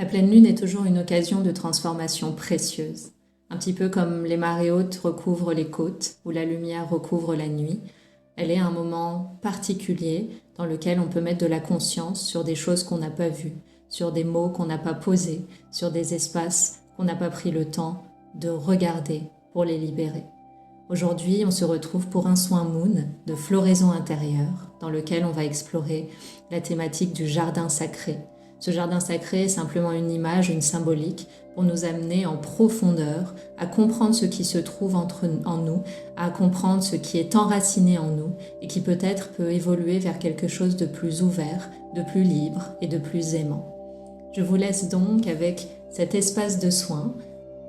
La pleine lune est toujours une occasion de transformation précieuse. Un petit peu comme les marées hautes recouvrent les côtes ou la lumière recouvre la nuit, elle est un moment particulier dans lequel on peut mettre de la conscience sur des choses qu'on n'a pas vues, sur des mots qu'on n'a pas posés, sur des espaces qu'on n'a pas pris le temps de regarder pour les libérer. Aujourd'hui, on se retrouve pour un soin Moon de floraison intérieure dans lequel on va explorer la thématique du jardin sacré. Ce jardin sacré est simplement une image, une symbolique pour nous amener en profondeur à comprendre ce qui se trouve en nous, à comprendre ce qui est enraciné en nous et qui peut-être peut évoluer vers quelque chose de plus ouvert, de plus libre et de plus aimant. Je vous laisse donc avec cet espace de soin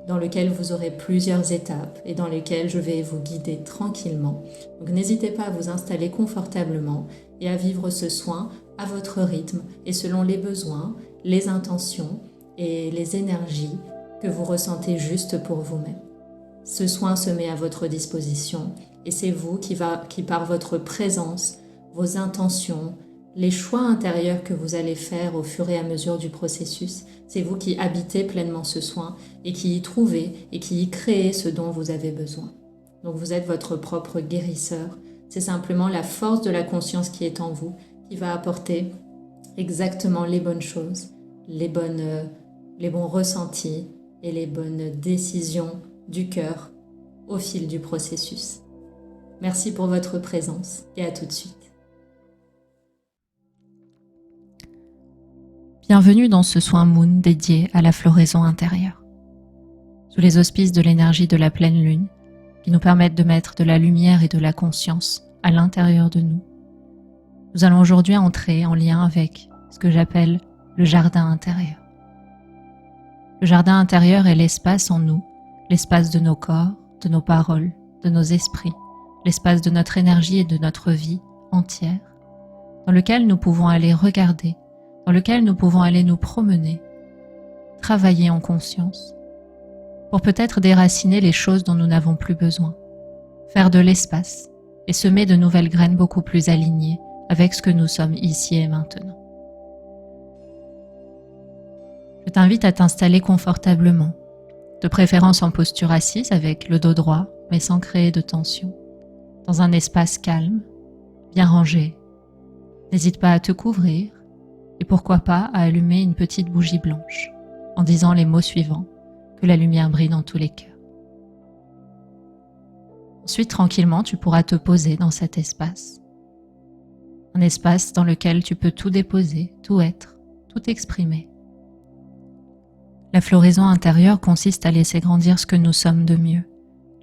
dans lequel vous aurez plusieurs étapes et dans lesquelles je vais vous guider tranquillement. Donc n'hésitez pas à vous installer confortablement et à vivre ce soin à votre rythme et selon les besoins, les intentions et les énergies que vous ressentez juste pour vous-même. Ce soin se met à votre disposition et c'est vous qui par votre présence, vos intentions, les choix intérieurs que vous allez faire au fur et à mesure du processus, c'est vous qui habitez pleinement ce soin et qui y trouvez et qui y créez ce dont vous avez besoin. Donc vous êtes votre propre guérisseur. C'est simplement la force de la conscience qui est en vous qui va apporter exactement les bonnes choses, les bons ressentis et les bonnes décisions du cœur au fil du processus. Merci pour votre présence et à tout de suite. Bienvenue dans ce soin Moon dédié à la floraison intérieure. Sous les auspices de l'énergie de la pleine lune, qui nous permettent de mettre de la lumière et de la conscience à l'intérieur de nous, nous allons aujourd'hui entrer en lien avec ce que j'appelle le jardin intérieur. Le jardin intérieur est l'espace en nous, l'espace de nos corps, de nos paroles, de nos esprits, l'espace de notre énergie et de notre vie entière, dans lequel nous pouvons aller regarder, dans lequel nous pouvons aller nous promener, travailler en conscience, pour peut-être déraciner les choses dont nous n'avons plus besoin, faire de l'espace et semer de nouvelles graines beaucoup plus alignées avec ce que nous sommes ici et maintenant. Je t'invite à t'installer confortablement, de préférence en posture assise avec le dos droit mais sans créer de tension, dans un espace calme, bien rangé. N'hésite pas à te couvrir et pourquoi pas à allumer une petite bougie blanche en disant les mots suivants, que la lumière brille dans tous les cœurs. Ensuite, tranquillement, tu pourras te poser dans cet espace. Un espace dans lequel tu peux tout déposer, tout être, tout exprimer. La floraison intérieure consiste à laisser grandir ce que nous sommes de mieux,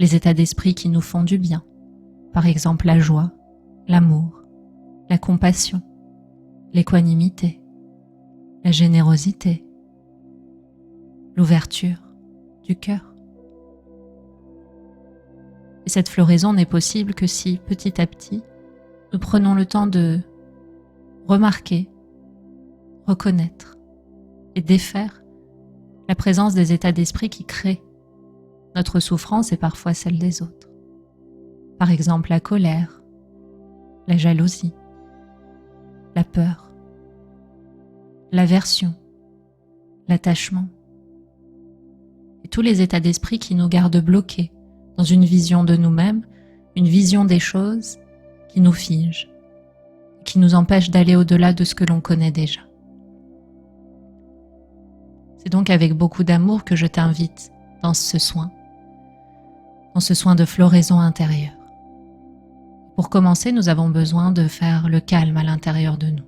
les états d'esprit qui nous font du bien, par exemple la joie, l'amour, la compassion, l'équanimité, la générosité, l'ouverture du cœur. Et cette floraison n'est possible que si, petit à petit, nous prenons le temps de remarquer, reconnaître et défaire la présence des états d'esprit qui créent notre souffrance et parfois celle des autres. Par exemple, la colère, la jalousie, la peur, l'aversion, l'attachement et tous les états d'esprit qui nous gardent bloqués dans une vision de nous-mêmes, une vision des choses qui nous fige, qui nous empêche d'aller au-delà de ce que l'on connaît déjà. C'est donc avec beaucoup d'amour que je t'invite dans ce soin de floraison intérieure. Pour commencer, nous avons besoin de faire le calme à l'intérieur de nous.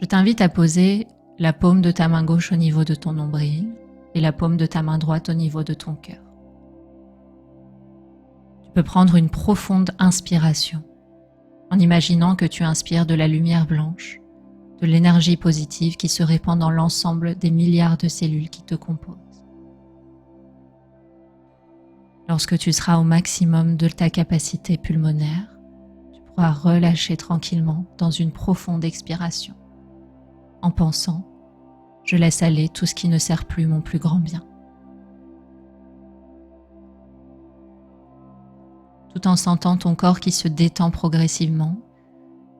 Je t'invite à poser la paume de ta main gauche au niveau de ton nombril et la paume de ta main droite au niveau de ton cœur. Tu peux prendre une profonde inspiration en imaginant que tu inspires de la lumière blanche, de l'énergie positive qui se répand dans l'ensemble des milliards de cellules qui te composent. Lorsque tu seras au maximum de ta capacité pulmonaire, tu pourras relâcher tranquillement dans une profonde expiration, en pensant « Je laisse aller tout ce qui ne sert plus mon plus grand bien ». Tout en sentant ton corps qui se détend progressivement,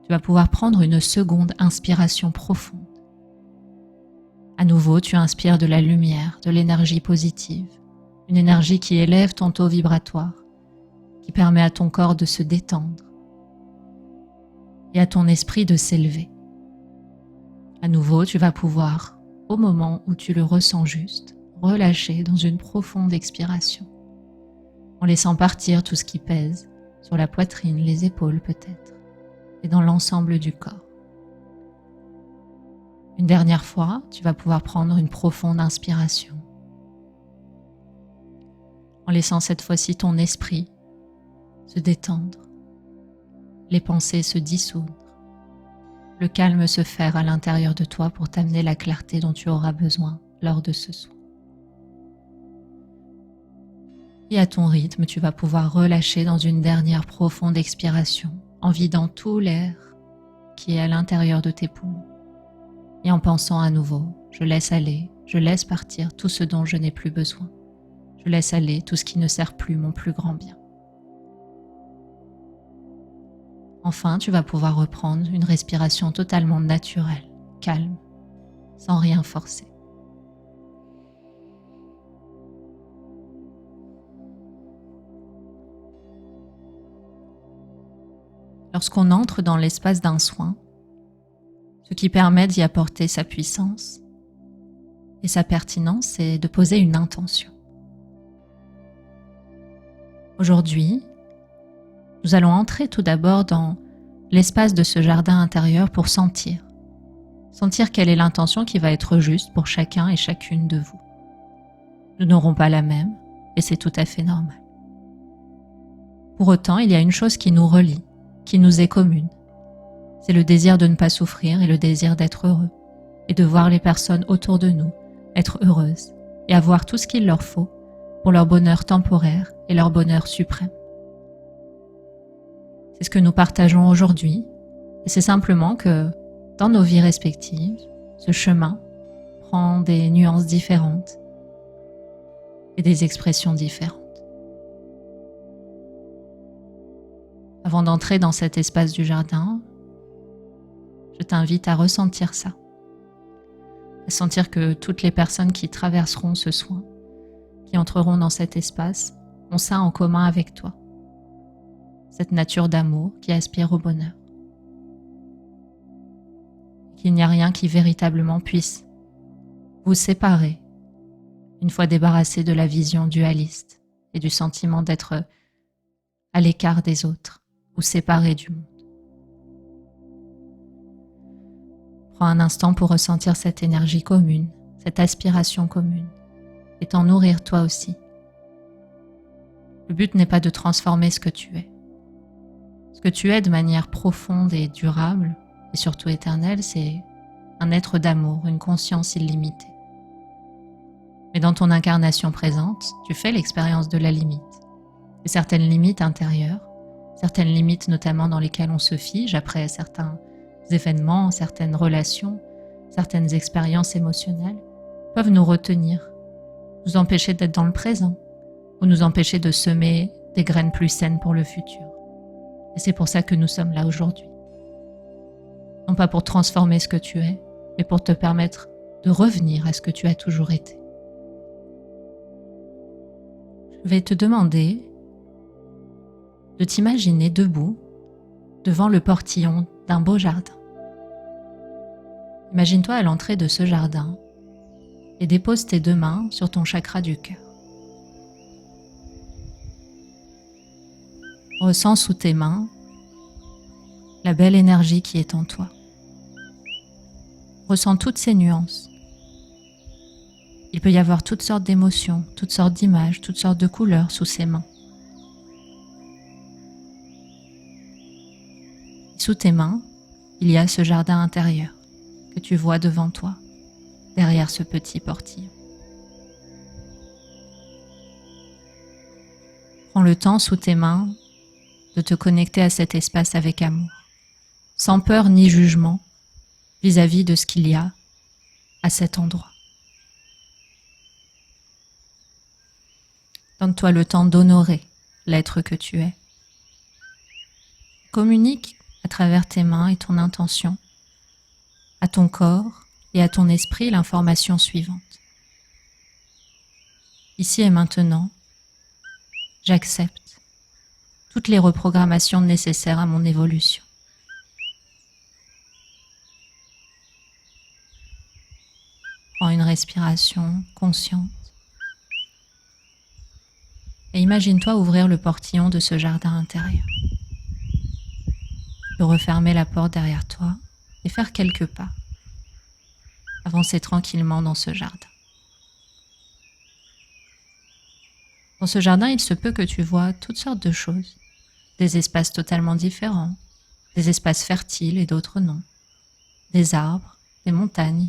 tu vas pouvoir prendre une seconde inspiration profonde À nouveau, tu inspires de la lumière, de l'énergie positive, une énergie qui élève ton taux vibratoire, qui permet à ton corps de se détendre et à ton esprit de s'élever. À nouveau, tu vas pouvoir, au moment où tu le ressens juste, relâcher dans une profonde expiration, en laissant partir tout ce qui pèse sur la poitrine, les épaules peut-être, et dans l'ensemble du corps. Une dernière fois, tu vas pouvoir prendre une profonde inspiration, en laissant cette fois-ci ton esprit se détendre, les pensées se dissoudre, le calme se faire à l'intérieur de toi pour t'amener la clarté dont tu auras besoin lors de ce soin. Et à ton rythme, tu vas pouvoir relâcher dans une dernière profonde expiration en vidant tout l'air qui est à l'intérieur de tes poumons. Et en pensant à nouveau, je laisse aller, je laisse partir tout ce dont je n'ai plus besoin. Je laisse aller tout ce qui ne sert plus mon plus grand bien. Enfin, tu vas pouvoir reprendre une respiration totalement naturelle, calme, sans rien forcer. Lorsqu'on entre dans l'espace d'un soin, ce qui permet d'y apporter sa puissance et sa pertinence, c'est de poser une intention. Aujourd'hui, nous allons entrer tout d'abord dans l'espace de ce jardin intérieur pour sentir quelle est l'intention qui va être juste pour chacun et chacune de vous. Nous n'aurons pas la même et c'est tout à fait normal. Pour autant, il y a une chose qui nous relie, qui nous est commune. C'est le désir de ne pas souffrir et le désir d'être heureux et de voir les personnes autour de nous être heureuses et avoir tout ce qu'il leur faut pour leur bonheur temporaire et leur bonheur suprême. C'est ce que nous partageons aujourd'hui et c'est simplement que dans nos vies respectives, ce chemin prend des nuances différentes et des expressions différentes. Avant d'entrer dans cet espace du jardin, je t'invite à ressentir ça, à sentir que toutes les personnes qui traverseront ce soin, qui entreront dans cet espace, ont ça en commun avec toi, cette nature d'amour qui aspire au bonheur. Qu'il n'y a rien qui véritablement puisse vous séparer une fois débarrassé de la vision dualiste et du sentiment d'être à l'écart des autres ou séparé du monde. Prends un instant pour ressentir cette énergie commune, cette aspiration commune, et t'en nourrir toi aussi. Le but n'est pas de transformer ce que tu es. Ce que tu es de manière profonde et durable, et surtout éternelle, c'est un être d'amour, une conscience illimitée. Mais dans ton incarnation présente, tu fais l'expérience de la limite. Et certaines limites intérieures, certaines limites notamment dans lesquelles on se fige après certains événements, certaines relations, certaines expériences émotionnelles, peuvent nous retenir, nous empêcher d'être dans le présent, ou nous empêcher de semer des graines plus saines pour le futur. Et c'est pour ça que nous sommes là aujourd'hui. Non pas pour transformer ce que tu es, mais pour te permettre de revenir à ce que tu as toujours été. Je vais te demander de t'imaginer debout devant le portillon d'un beau jardin. Imagine-toi à l'entrée de ce jardin et dépose tes 2 mains sur ton chakra du cœur. Ressens sous tes mains la belle énergie qui est en toi. Ressens toutes ces nuances. Il peut y avoir toutes sortes d'émotions, toutes sortes d'images, toutes sortes de couleurs sous ces mains. Sous tes mains, il y a ce jardin intérieur que tu vois devant toi, derrière ce petit portillon. Prends le temps sous tes mains de te connecter à cet espace avec amour, sans peur ni jugement vis-à-vis de ce qu'il y a à cet endroit. Donne-toi le temps d'honorer l'être que tu es. Communique à travers tes mains et ton intention à ton corps et à ton esprit l'information suivante. Ici et maintenant, j'accepte toutes les reprogrammations nécessaires à mon évolution. Prends une respiration consciente et imagine-toi ouvrir le portillon de ce jardin intérieur. Tu peux refermer la porte derrière toi et faire quelques pas. Avancer tranquillement dans ce jardin. Dans ce jardin, il se peut que tu vois toutes sortes de choses, des espaces totalement différents, des espaces fertiles et d'autres non, des arbres, des montagnes,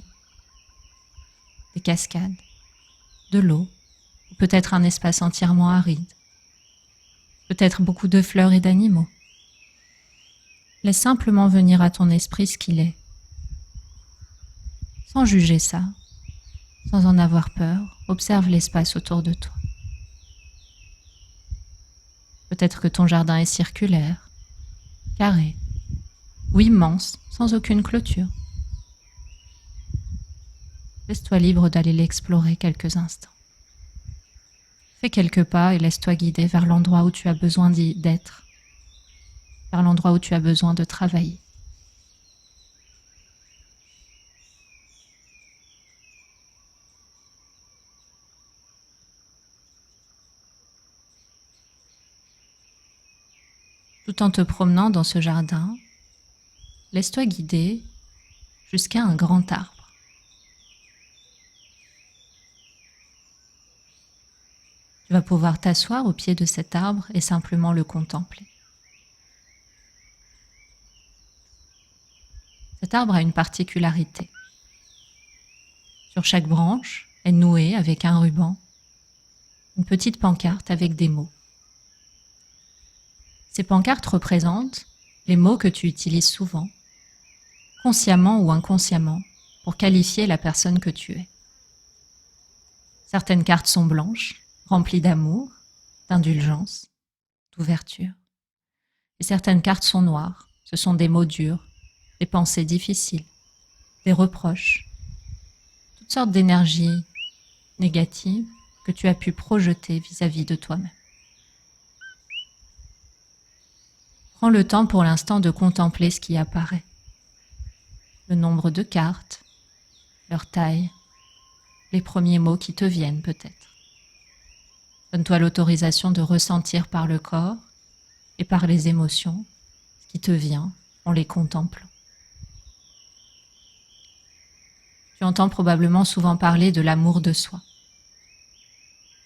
des cascades, de l'eau, ou peut-être un espace entièrement aride, peut-être beaucoup de fleurs et d'animaux. Laisse simplement venir à ton esprit ce qu'il est, sans juger ça, sans en avoir peur, observe l'espace autour de toi. Peut-être que ton jardin est circulaire, carré, ou immense, sans aucune clôture. Laisse-toi libre d'aller l'explorer quelques instants. Fais quelques pas et laisse-toi guider vers l'endroit où tu as besoin d'être, vers l'endroit où tu as besoin de travailler. Tout en te promenant dans ce jardin, laisse-toi guider jusqu'à un grand arbre. Tu vas pouvoir t'asseoir au pied de cet arbre et simplement le contempler. Cet arbre a une particularité. Sur chaque branche est nouée avec un ruban une petite pancarte avec des mots. Ces pancartes représentent les mots que tu utilises souvent, consciemment ou inconsciemment, pour qualifier la personne que tu es. Certaines cartes sont blanches, remplies d'amour, d'indulgence, d'ouverture. Et certaines cartes sont noires, ce sont des mots durs, des pensées difficiles, des reproches, toutes sortes d'énergies négatives que tu as pu projeter vis-à-vis de toi-même. Prends le temps pour l'instant de contempler ce qui apparaît. Le nombre de cartes, leur taille, les premiers mots qui te viennent peut-être. Donne-toi l'autorisation de ressentir par le corps et par les émotions ce qui te vient en les contemplant. Tu entends probablement souvent parler de l'amour de soi.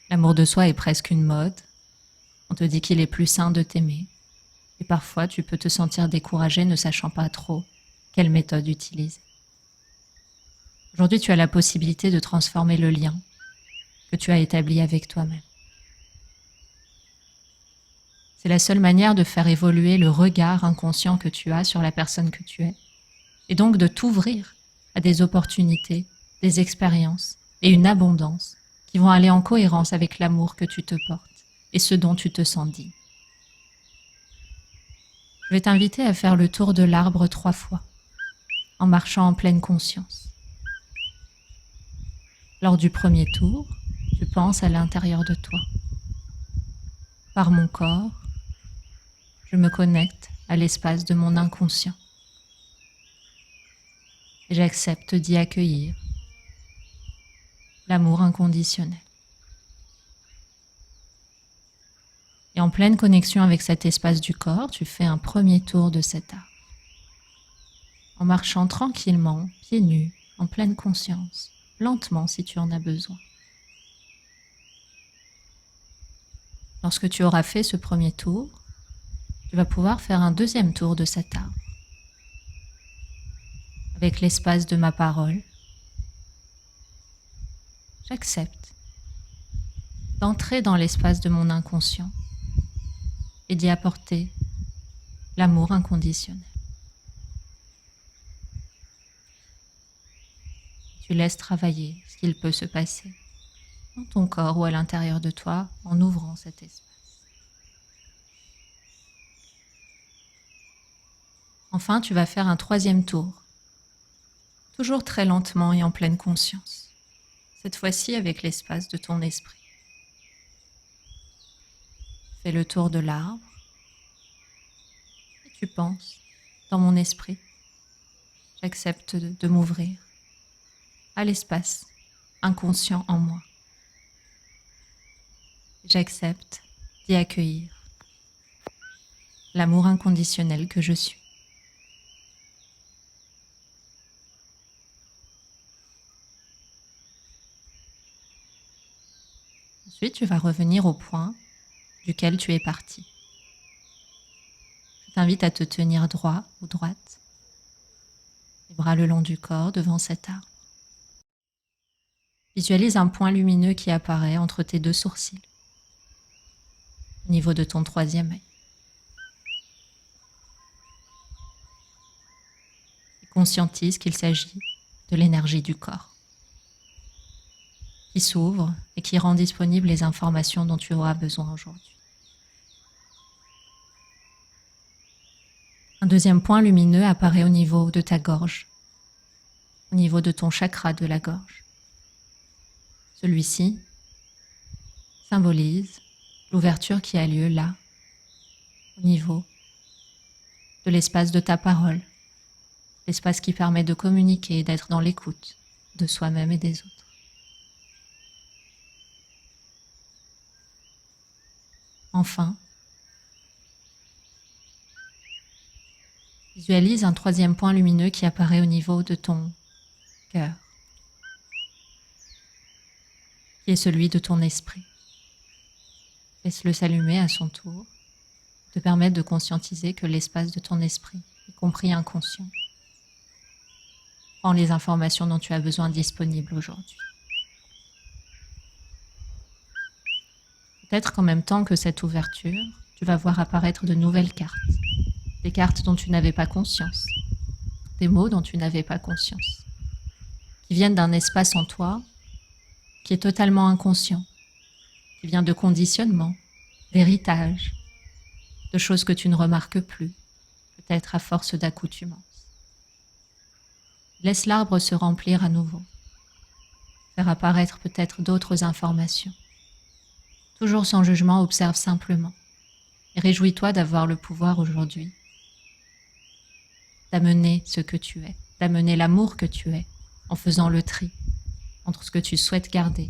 L'amour de soi est presque une mode. On te dit qu'il est plus sain de t'aimer. Et parfois, tu peux te sentir découragé ne sachant pas trop quelle méthode utiliser. Aujourd'hui, tu as la possibilité de transformer le lien que tu as établi avec toi-même. C'est la seule manière de faire évoluer le regard inconscient que tu as sur la personne que tu es, et donc de t'ouvrir à des opportunités, des expériences et une abondance qui vont aller en cohérence avec l'amour que tu te portes et ce dont tu te sens digne. Je vais t'inviter à faire le tour de l'arbre 3 fois, en marchant en pleine conscience. Lors du premier tour, tu penses à l'intérieur de toi. Par mon corps, je me connecte à l'espace de mon inconscient. Et j'accepte d'y accueillir l'amour inconditionnel. Et en pleine connexion avec cet espace du corps, tu fais un premier tour de cet arbre. En marchant tranquillement, pieds nus, en pleine conscience, lentement si tu en as besoin. Lorsque tu auras fait ce premier tour, tu vas pouvoir faire un deuxième tour de cet arbre. Avec l'espace de ma parole, j'accepte d'entrer dans l'espace de mon inconscient et d'y apporter l'amour inconditionnel. Tu laisses travailler ce qu'il peut se passer dans ton corps ou à l'intérieur de toi en ouvrant cet espace. Enfin, tu vas faire un troisième tour toujours très lentement et en pleine conscience, cette fois-ci avec l'espace de ton esprit. Fais le tour de l'arbre et tu penses, dans mon esprit, j'accepte de m'ouvrir à l'espace inconscient en moi. J'accepte d'y accueillir l'amour inconditionnel que je suis. Ensuite, tu vas revenir au point duquel tu es parti. Je t'invite à te tenir droit ou droite, les bras le long du corps devant cet arbre. Visualise un point lumineux qui apparaît entre tes deux sourcils, au niveau de ton troisième œil. Et conscientise qu'il s'agit de l'énergie du corps, qui s'ouvre et qui rend disponibles les informations dont tu auras besoin aujourd'hui. Un deuxième point lumineux apparaît au niveau de ta gorge, au niveau de ton chakra de la gorge. Celui-ci symbolise l'ouverture qui a lieu là, au niveau de l'espace de ta parole, l'espace qui permet de communiquer et d'être dans l'écoute de soi-même et des autres. Enfin, visualise un troisième point lumineux qui apparaît au niveau de ton cœur, qui est celui de ton esprit. Laisse-le s'allumer à son tour, te permettre de conscientiser que l'espace de ton esprit, y compris inconscient, prend les informations dont tu as besoin disponibles aujourd'hui. Peut-être qu'en même temps que cette ouverture, tu vas voir apparaître de nouvelles cartes, des cartes dont tu n'avais pas conscience, des mots dont tu n'avais pas conscience, qui viennent d'un espace en toi qui est totalement inconscient, qui vient de conditionnement, d'héritage, de choses que tu ne remarques plus, peut-être à force d'accoutumance. Laisse l'arbre se remplir à nouveau, faire apparaître peut-être d'autres informations. Toujours sans jugement, observe simplement et réjouis-toi d'avoir le pouvoir aujourd'hui d'amener ce que tu es, d'amener l'amour que tu es en faisant le tri entre ce que tu souhaites garder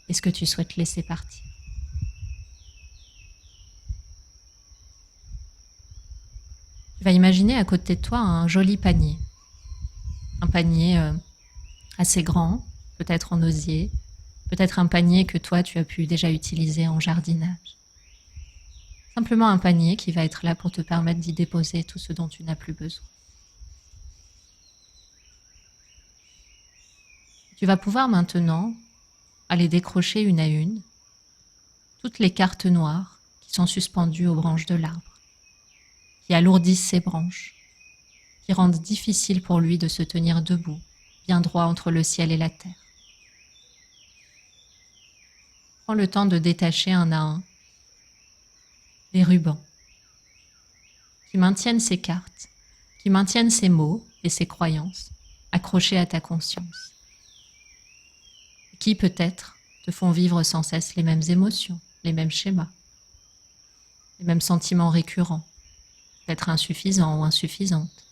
et ce que tu souhaites laisser partir. Tu vas imaginer à côté de toi un joli panier. Un panier assez grand, peut-être en osier, peut-être un panier que toi tu as pu déjà utiliser en jardinage. Simplement un panier qui va être là pour te permettre d'y déposer tout ce dont tu n'as plus besoin. Tu vas pouvoir maintenant aller décrocher une à une toutes les cartes noires qui sont suspendues aux branches de l'arbre, qui alourdissent ses branches, qui rendent difficile pour lui de se tenir debout, bien droit entre le ciel et la terre. Prends le temps de détacher un à un les rubans qui maintiennent ces cartes, qui maintiennent ces mots et ces croyances accrochés à ta conscience, qui peut-être te font vivre sans cesse les mêmes émotions, les mêmes schémas, les mêmes sentiments récurrents, d'être insuffisant ou insuffisante.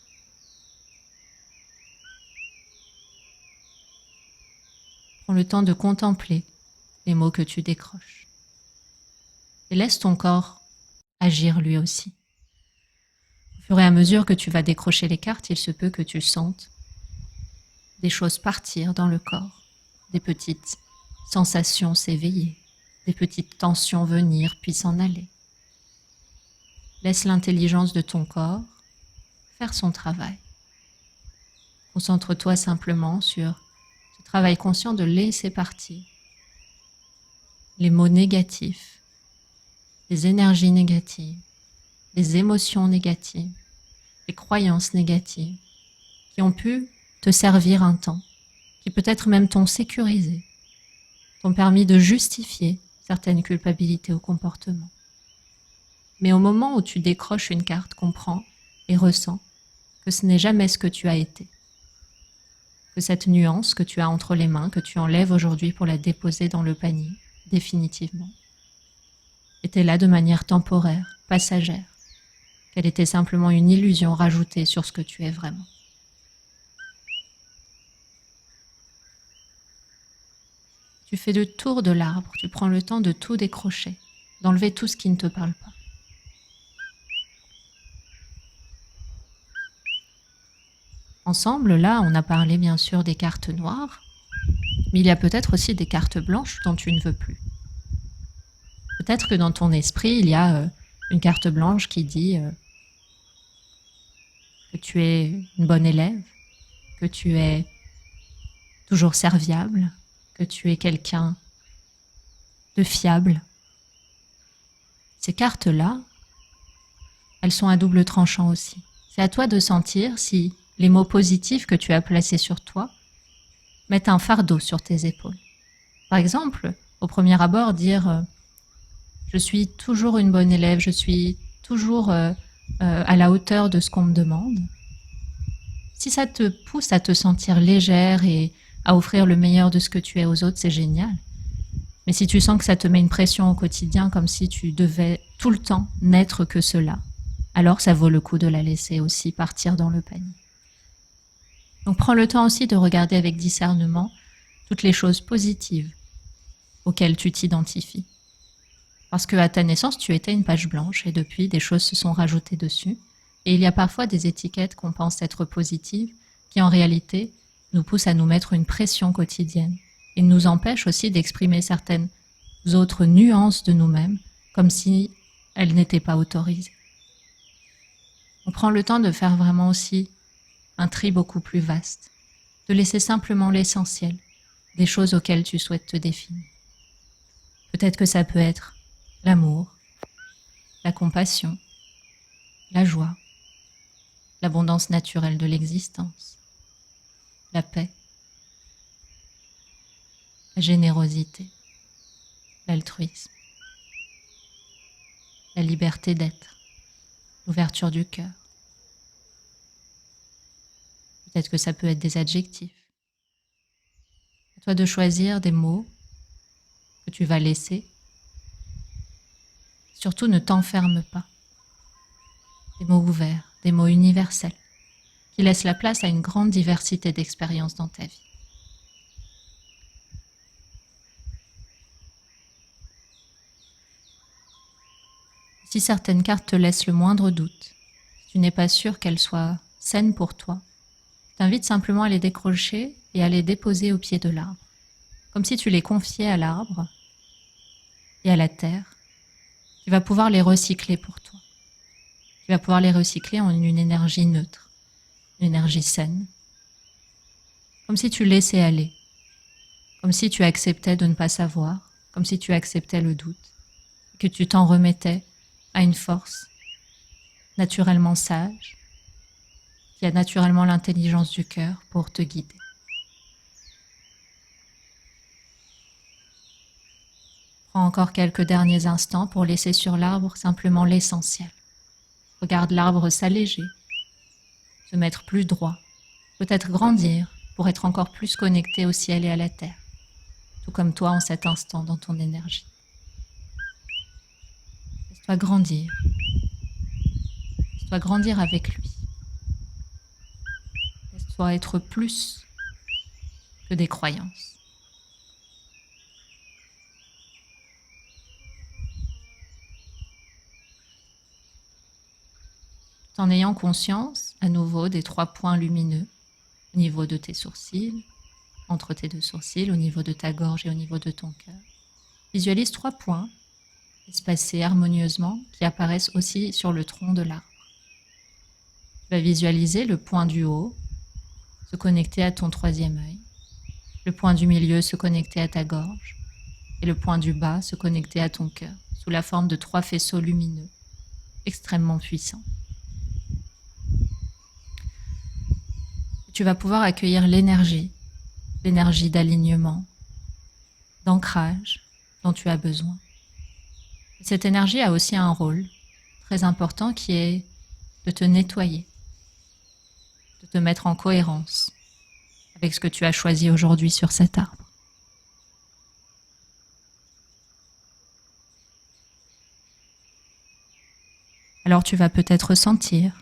Prends le temps de contempler les mots que tu décroches et laisse ton corps agir lui aussi. Au fur et à mesure que tu vas décrocher les cartes, il se peut que tu sentes des choses partir dans le corps, des petites sensations s'éveiller, des petites tensions venir puis s'en aller. Laisse l'intelligence de ton corps faire son travail. Concentre-toi simplement sur ce travail conscient de laisser partir les mots négatifs, les énergies négatives, les émotions négatives, les croyances négatives qui ont pu te servir un temps, qui peut-être même t'ont sécurisé, t'ont permis de justifier certaines culpabilités ou comportements. Mais au moment où tu décroches une carte, comprends et ressens que ce n'est jamais ce que tu as été, que cette nuance que tu as entre les mains, que tu enlèves aujourd'hui pour la déposer dans le panier, définitivement, était là de manière temporaire, passagère, qu'elle était simplement une illusion rajoutée sur ce que tu es vraiment. Tu fais le tour de l'arbre, tu prends le temps de tout décrocher, d'enlever tout ce qui ne te parle pas. Ensemble, là, on a parlé bien sûr des cartes noires, mais il y a peut-être aussi des cartes blanches dont tu ne veux plus. Peut-être que dans ton esprit, il y a une carte blanche qui dit que tu es une bonne élève, que tu es toujours serviable, que tu es quelqu'un de fiable. Ces cartes-là, elles sont à double tranchant aussi. C'est à toi de sentir si les mots positifs que tu as placés sur toi mettent un fardeau sur tes épaules. Par exemple, au premier abord, dire je suis toujours une bonne élève, je suis toujours à la hauteur de ce qu'on me demande. Si ça te pousse à te sentir légère et à offrir le meilleur de ce que tu es aux autres, c'est génial. Mais si tu sens que ça te met une pression au quotidien, comme si tu devais tout le temps n'être que cela, alors ça vaut le coup de la laisser aussi partir dans le panier. Donc prends le temps aussi de regarder avec discernement toutes les choses positives auxquelles tu t'identifies. Parce qu'à ta naissance, tu étais une page blanche et depuis, des choses se sont rajoutées dessus. Et il y a parfois des étiquettes qu'on pense être positives qui en réalité nous poussent à nous mettre une pression quotidienne et nous empêchent aussi d'exprimer certaines autres nuances de nous-mêmes comme si elles n'étaient pas autorisées. On prend le temps de faire vraiment aussi un tri beaucoup plus vaste, de laisser simplement l'essentiel des choses auxquelles tu souhaites te définir. Peut-être que ça peut être l'amour, la compassion, la joie, l'abondance naturelle de l'existence, la paix, la générosité, l'altruisme, la liberté d'être, l'ouverture du cœur. Peut-être que ça peut être des adjectifs. À toi de choisir des mots que tu vas laisser. Surtout, ne t'enferme pas. Des mots ouverts, des mots universels, qui laissent la place à une grande diversité d'expériences dans ta vie. Si certaines cartes te laissent le moindre doute, si tu n'es pas sûr qu'elles soient saines pour toi, je t'invite simplement à les décrocher et à les déposer au pied de l'arbre, comme si tu les confiais à l'arbre et à la terre. Tu vas pouvoir les recycler pour toi. Tu vas pouvoir les recycler en une énergie neutre, une énergie saine, comme si tu laissais aller, comme si tu acceptais de ne pas savoir, comme si tu acceptais le doute, que tu t'en remettais à une force naturellement sage, qui a naturellement l'intelligence du cœur pour te guider. Prends encore quelques derniers instants pour laisser sur l'arbre simplement l'essentiel. Regarde l'arbre s'alléger, se mettre plus droit, peut-être grandir pour être encore plus connecté au ciel et à la terre, tout comme toi en cet instant dans ton énergie. Laisse-toi grandir. Laisse-toi grandir avec lui. Laisse-toi être plus que des croyances. Tout en ayant conscience à nouveau des 3 points lumineux au niveau de tes sourcils, entre tes 2 sourcils, au niveau de ta gorge et au niveau de ton cœur. Visualise 3 points espacés harmonieusement qui apparaissent aussi sur le tronc de l'arbre. Tu vas visualiser le point du haut se connecter à ton 3e œil, le point du milieu se connecter à ta gorge et le point du bas se connecter à ton cœur sous la forme de 3 faisceaux lumineux extrêmement puissants. Tu vas pouvoir accueillir l'énergie d'alignement, d'ancrage dont tu as besoin. Cette énergie a aussi un rôle très important qui est de te nettoyer, de te mettre en cohérence avec ce que tu as choisi aujourd'hui sur cet arbre. Alors tu vas peut-être ressentir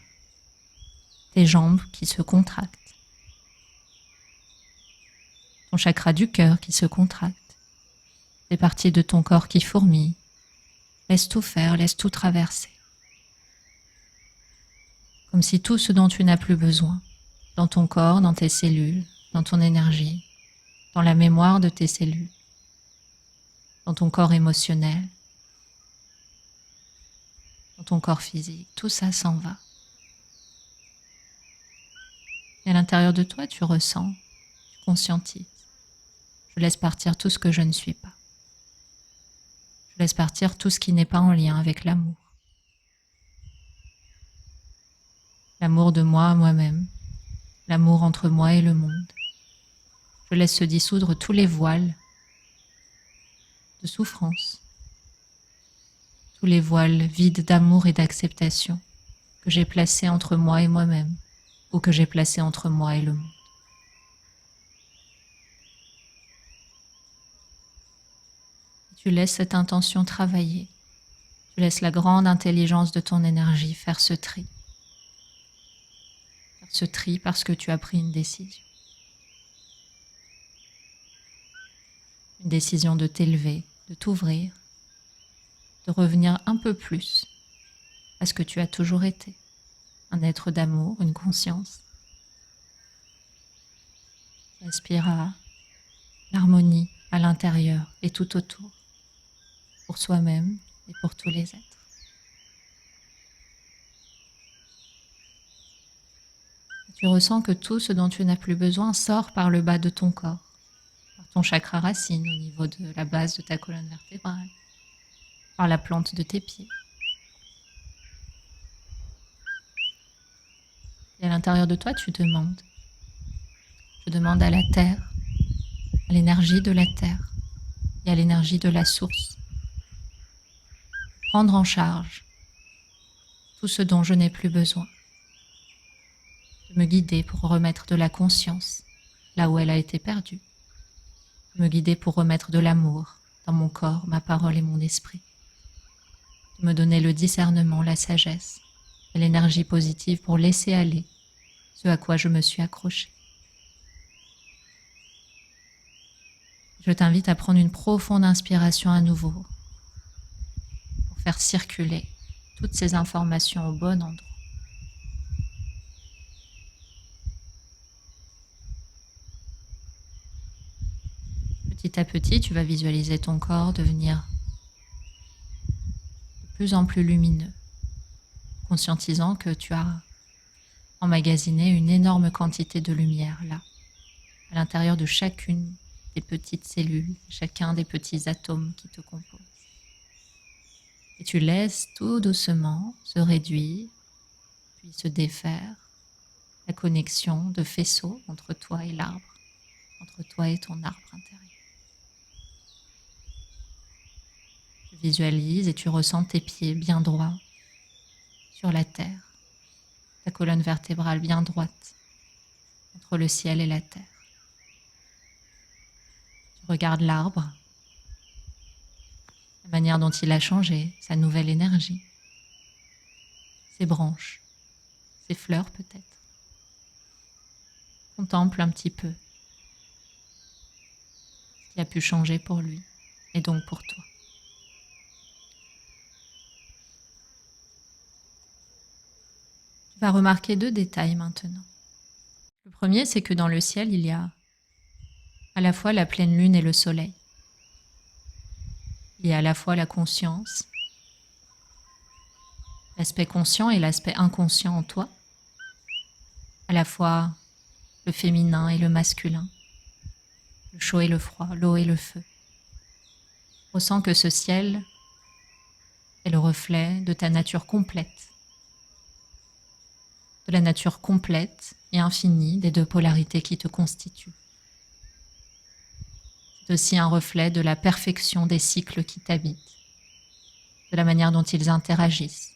tes jambes qui se contractent, ton chakra du cœur qui se contracte, des parties de ton corps qui fourmillent. Laisse tout faire, laisse tout traverser. Comme si tout ce dont tu n'as plus besoin, dans ton corps, dans tes cellules, dans ton énergie, dans la mémoire de tes cellules, dans ton corps émotionnel, dans ton corps physique, tout ça s'en va. Et à l'intérieur de toi, tu ressens, tu conscientises. Je laisse partir tout ce que je ne suis pas. Je laisse partir tout ce qui n'est pas en lien avec l'amour. L'amour de moi à moi-même, l'amour entre moi et le monde. Je laisse se dissoudre tous les voiles de souffrance, tous les voiles vides d'amour et d'acceptation que j'ai placés entre moi et moi-même ou que j'ai placés entre moi et le monde. Tu laisses cette intention travailler. Tu laisses la grande intelligence de ton énergie faire ce tri. Faire ce tri parce que tu as pris une décision. Une décision de t'élever, de t'ouvrir, de revenir un peu plus à ce que tu as toujours été. Un être d'amour, une conscience qui aspire à l'harmonie à l'intérieur et tout autour, pour soi-même et pour tous les êtres. Et tu ressens que tout ce dont tu n'as plus besoin sort par le bas de ton corps, par ton chakra racine au niveau de la base de ta colonne vertébrale, par la plante de tes pieds. Et à l'intérieur de toi, tu demandes. Je demande à la terre, à l'énergie de la terre et à l'énergie de la source, prendre en charge tout ce dont je n'ai plus besoin, de me guider pour remettre de la conscience là où elle a été perdue, de me guider pour remettre de l'amour dans mon corps, ma parole et mon esprit, de me donner le discernement, la sagesse et l'énergie positive pour laisser aller ce à quoi je me suis accrochée. Je t'invite à prendre une profonde inspiration à nouveau pour faire circuler toutes ces informations au bon endroit. Petit à petit, tu vas visualiser ton corps devenir de plus en plus lumineux, conscientisant que tu as emmagasiné une énorme quantité de lumière là, à l'intérieur de chacune des petites cellules, chacun des petits atomes qui te composent. Et tu laisses tout doucement se réduire, puis se défaire, la connexion de faisceau entre toi et l'arbre, entre toi et ton arbre intérieur. Tu visualises et tu ressens tes pieds bien droits sur la terre, ta colonne vertébrale bien droite entre le ciel et la terre. Tu regardes l'arbre, la manière dont il a changé, sa nouvelle énergie, ses branches, ses fleurs peut-être. Contemple un petit peu ce qui a pu changer pour lui et donc pour toi. Tu vas remarquer deux détails maintenant. Le premier, c'est que dans le ciel, il y a à la fois la pleine lune et le soleil. Il y a à la fois la conscience, l'aspect conscient et l'aspect inconscient en toi, à la fois le féminin et le masculin, le chaud et le froid, l'eau et le feu. Ressens que ce ciel est le reflet de ta nature complète, de la nature complète et infinie des deux polarités qui te constituent. C'est aussi un reflet de la perfection des cycles qui t'habitent, de la manière dont ils interagissent,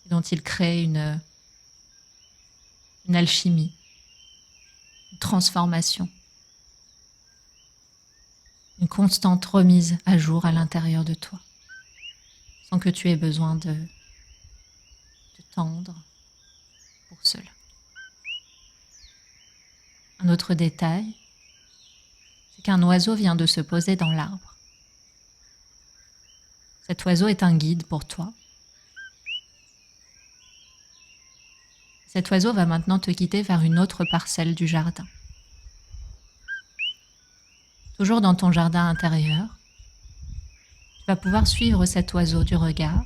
et dont ils créent une alchimie transformation, une constante remise à jour à l'intérieur de toi, sans que tu aies besoin de te tendre pour cela. Un autre détail, c'est qu'un oiseau vient de se poser dans l'arbre. Cet oiseau est un guide pour toi. Cet oiseau va maintenant te guider vers une autre parcelle du jardin. Toujours dans ton jardin intérieur, tu vas pouvoir suivre cet oiseau du regard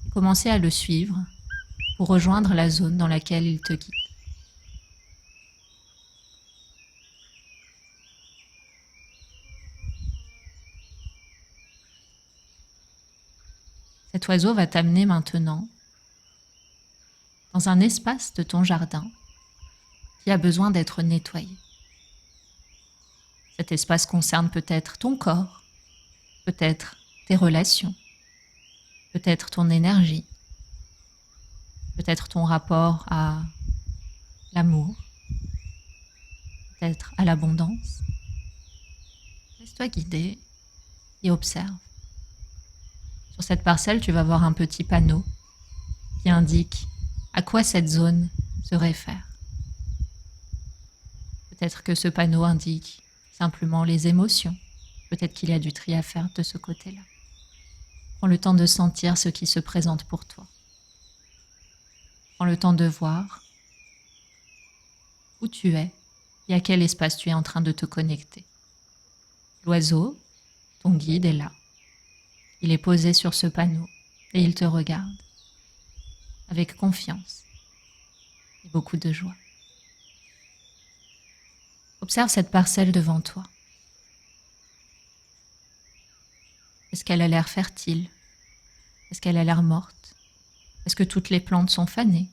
et commencer à le suivre pour rejoindre la zone dans laquelle il te guide. Cet oiseau va t'amener maintenant dans un espace de ton jardin qui a besoin d'être nettoyé. Cet espace concerne peut-être ton corps, peut-être tes relations, peut-être ton énergie, peut-être ton rapport à l'amour, peut-être à l'abondance. Laisse-toi guider et observe. Sur cette parcelle, tu vas voir un petit panneau qui indique à quoi cette zone se réfère. Peut-être que ce panneau indique simplement les émotions. Peut-être qu'il y a du tri à faire de ce côté-là. Prends le temps de sentir ce qui se présente pour toi. Prends le temps de voir où tu es et à quel espace tu es en train de te connecter. L'oiseau, ton guide, est là. Il est posé sur ce panneau et il te regarde avec confiance et beaucoup de joie. Observe cette parcelle devant toi. Est-ce qu'elle a l'air fertile? Est-ce qu'elle a l'air morte? Est-ce que toutes les plantes sont fanées?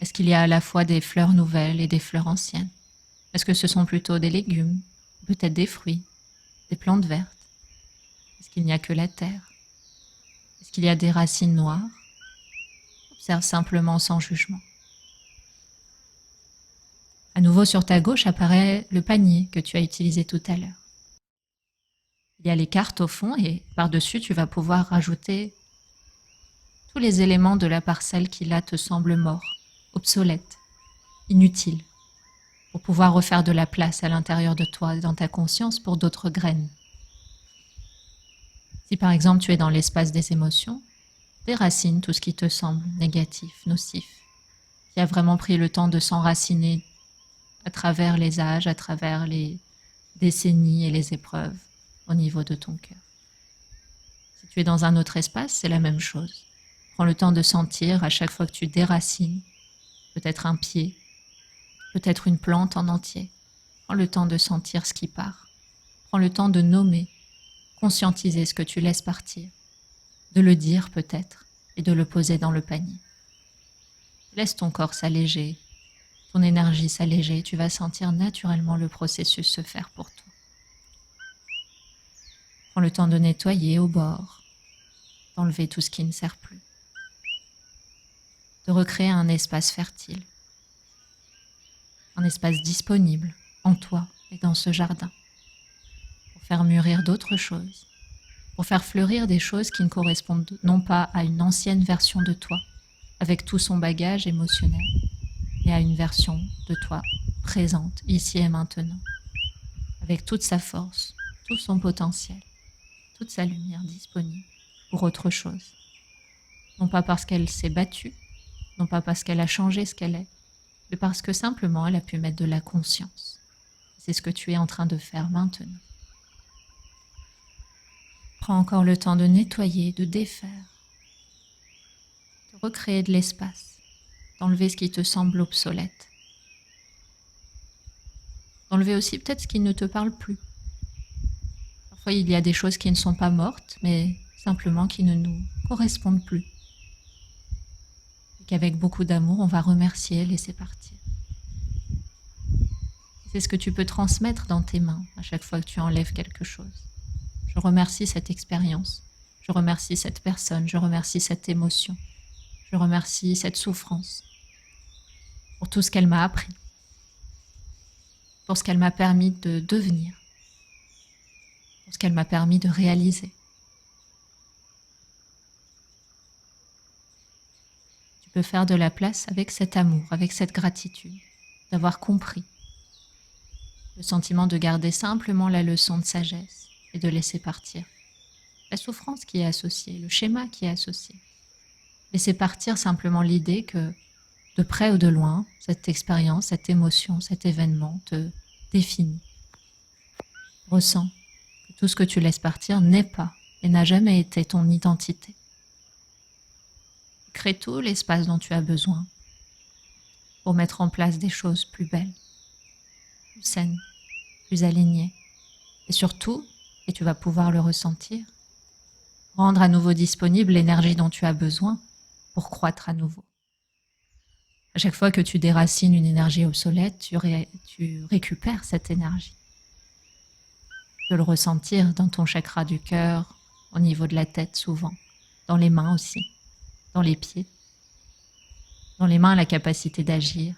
Est-ce qu'il y a à la fois des fleurs nouvelles et des fleurs anciennes? Est-ce que ce sont plutôt des légumes, peut-être des fruits, des plantes vertes? Est-ce qu'il n'y a que la terre? Est-ce qu'il y a des racines noires? Observe simplement sans jugement. À nouveau sur ta gauche apparaît le panier que tu as utilisé tout à l'heure. Il y a les cartes au fond et par-dessus tu vas pouvoir rajouter tous les éléments de la parcelle qui là te semblent morts, obsolètes, inutiles, pour pouvoir refaire de la place à l'intérieur de toi et dans ta conscience pour d'autres graines. Si par exemple tu es dans l'espace des émotions, déracine tout ce qui te semble négatif, nocif, qui a vraiment pris le temps de s'enraciner à travers les âges, à travers les décennies et les épreuves au niveau de ton cœur. Si tu es dans un autre espace, c'est la même chose. Prends le temps de sentir à chaque fois que tu déracines, peut-être un pied, peut-être une plante en entier. Prends le temps de sentir ce qui part. Prends le temps de nommer, conscientiser ce que tu laisses partir, de le dire peut-être et de le poser dans le panier. Laisse ton corps s'alléger, ton énergie s'alléger, tu vas sentir naturellement le processus se faire pour toi. Prends le temps de nettoyer au bord, d'enlever tout ce qui ne sert plus, de recréer un espace fertile, un espace disponible en toi et dans ce jardin, pour faire mûrir d'autres choses, pour faire fleurir des choses qui ne correspondent non pas à une ancienne version de toi, avec tout son bagage émotionnel, mais à une version de toi présente, ici et maintenant, avec toute sa force, tout son potentiel, toute sa lumière disponible pour autre chose. Non pas parce qu'elle s'est battue, non pas parce qu'elle a changé ce qu'elle est, mais parce que simplement elle a pu mettre de la conscience. C'est ce que tu es en train de faire maintenant. Prends encore le temps de nettoyer, de défaire, de recréer de l'espace, d'enlever ce qui te semble obsolète. D'enlever aussi peut-être ce qui ne te parle plus. Parfois, il y a des choses qui ne sont pas mortes, mais simplement qui ne nous correspondent plus. Et qu'avec beaucoup d'amour, on va remercier et laisser partir. C'est ce que tu peux transmettre dans tes mains à chaque fois que tu enlèves quelque chose. Je remercie cette expérience, je remercie cette personne, je remercie cette émotion, je remercie cette souffrance pour tout ce qu'elle m'a appris, pour ce qu'elle m'a permis de devenir, pour ce qu'elle m'a permis de réaliser. Tu peux faire de la place avec cet amour, avec cette gratitude, d'avoir compris, le sentiment de garder simplement la leçon de sagesse et de laisser partir la souffrance qui est associée, le schéma qui est associé. Laisser partir simplement l'idée que, de près ou de loin, cette expérience, cette émotion, cet événement te définit. Ressens que tout ce que tu laisses partir n'est pas et n'a jamais été ton identité. Crée tout l'espace dont tu as besoin pour mettre en place des choses plus belles, plus saines, plus alignées. Et surtout, et tu vas pouvoir le ressentir, rendre à nouveau disponible l'énergie dont tu as besoin pour croître à nouveau. À chaque fois que tu déracines une énergie obsolète, tu récupères cette énergie. Tu peux le ressentir dans ton chakra du cœur, au niveau de la tête souvent, dans les mains aussi, dans les pieds. Dans les mains, la capacité d'agir,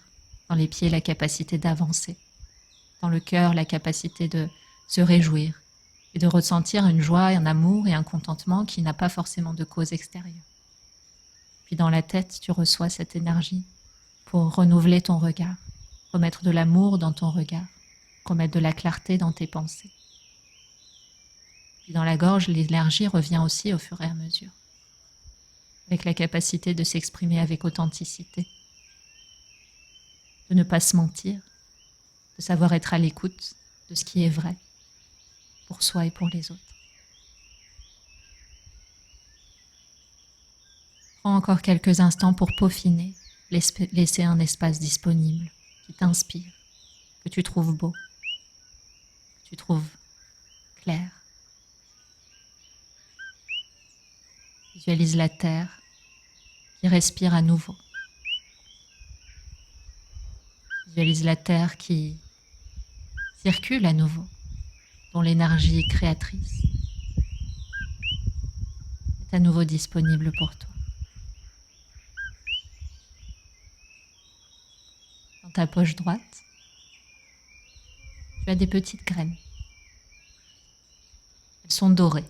dans les pieds, la capacité d'avancer, dans le cœur, la capacité de se réjouir et de ressentir une joie, un amour et un contentement qui n'a pas forcément de cause extérieure. Puis dans la tête, tu reçois cette énergie pour renouveler ton regard, remettre de l'amour dans ton regard, remettre de la clarté dans tes pensées. Puis dans la gorge, l'énergie revient aussi au fur et à mesure, avec la capacité de s'exprimer avec authenticité, de ne pas se mentir, de savoir être à l'écoute de ce qui est vrai pour soi et pour les autres. Prends encore quelques instants pour peaufiner, laisser un espace disponible qui t'inspire, que tu trouves beau, que tu trouves clair. Visualise la terre qui respire à nouveau. Visualise la terre qui circule à nouveau, dont l'énergie créatrice est à nouveau disponible pour toi. Dans ta poche droite, tu as des petites graines. Elles sont dorées.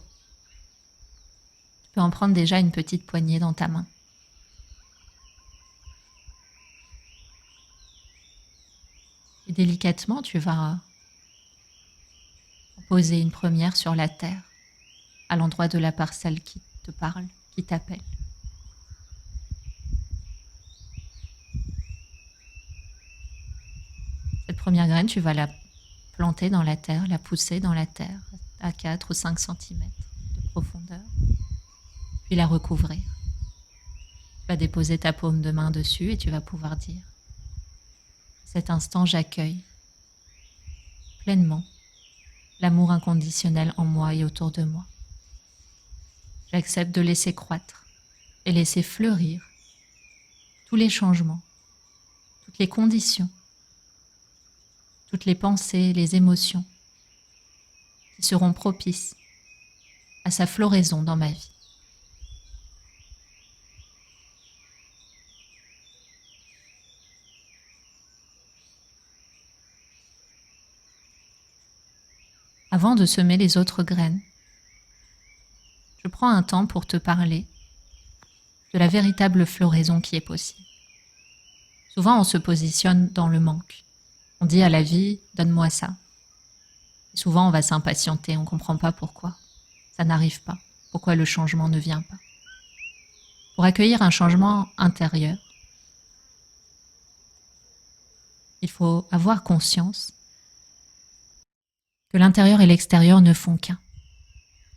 Tu peux en prendre déjà une petite poignée dans ta main. Et délicatement, tu vas poser une première sur la terre, à l'endroit de la parcelle qui te parle, qui t'appelle. Cette première graine, tu vas la planter dans la terre, la pousser dans la terre à 4 ou 5 cm de profondeur, puis la recouvrir. Tu vas déposer ta paume de main dessus et tu vas pouvoir dire: cet instant, j'accueille pleinement l'amour inconditionnel en moi et autour de moi. J'accepte de laisser croître et laisser fleurir tous les changements, toutes les conditions, toutes les pensées, les émotions qui seront propices à sa floraison dans ma vie. Avant de semer les autres graines, je prends un temps pour te parler de la véritable floraison qui est possible. Souvent, on se positionne dans le manque. On dit à la vie, donne-moi ça. Et souvent, on va s'impatienter, on ne comprend pas pourquoi. Ça n'arrive pas. Pourquoi le changement ne vient pas. Pour accueillir un changement intérieur, il faut avoir conscience que l'intérieur et l'extérieur ne font qu'un.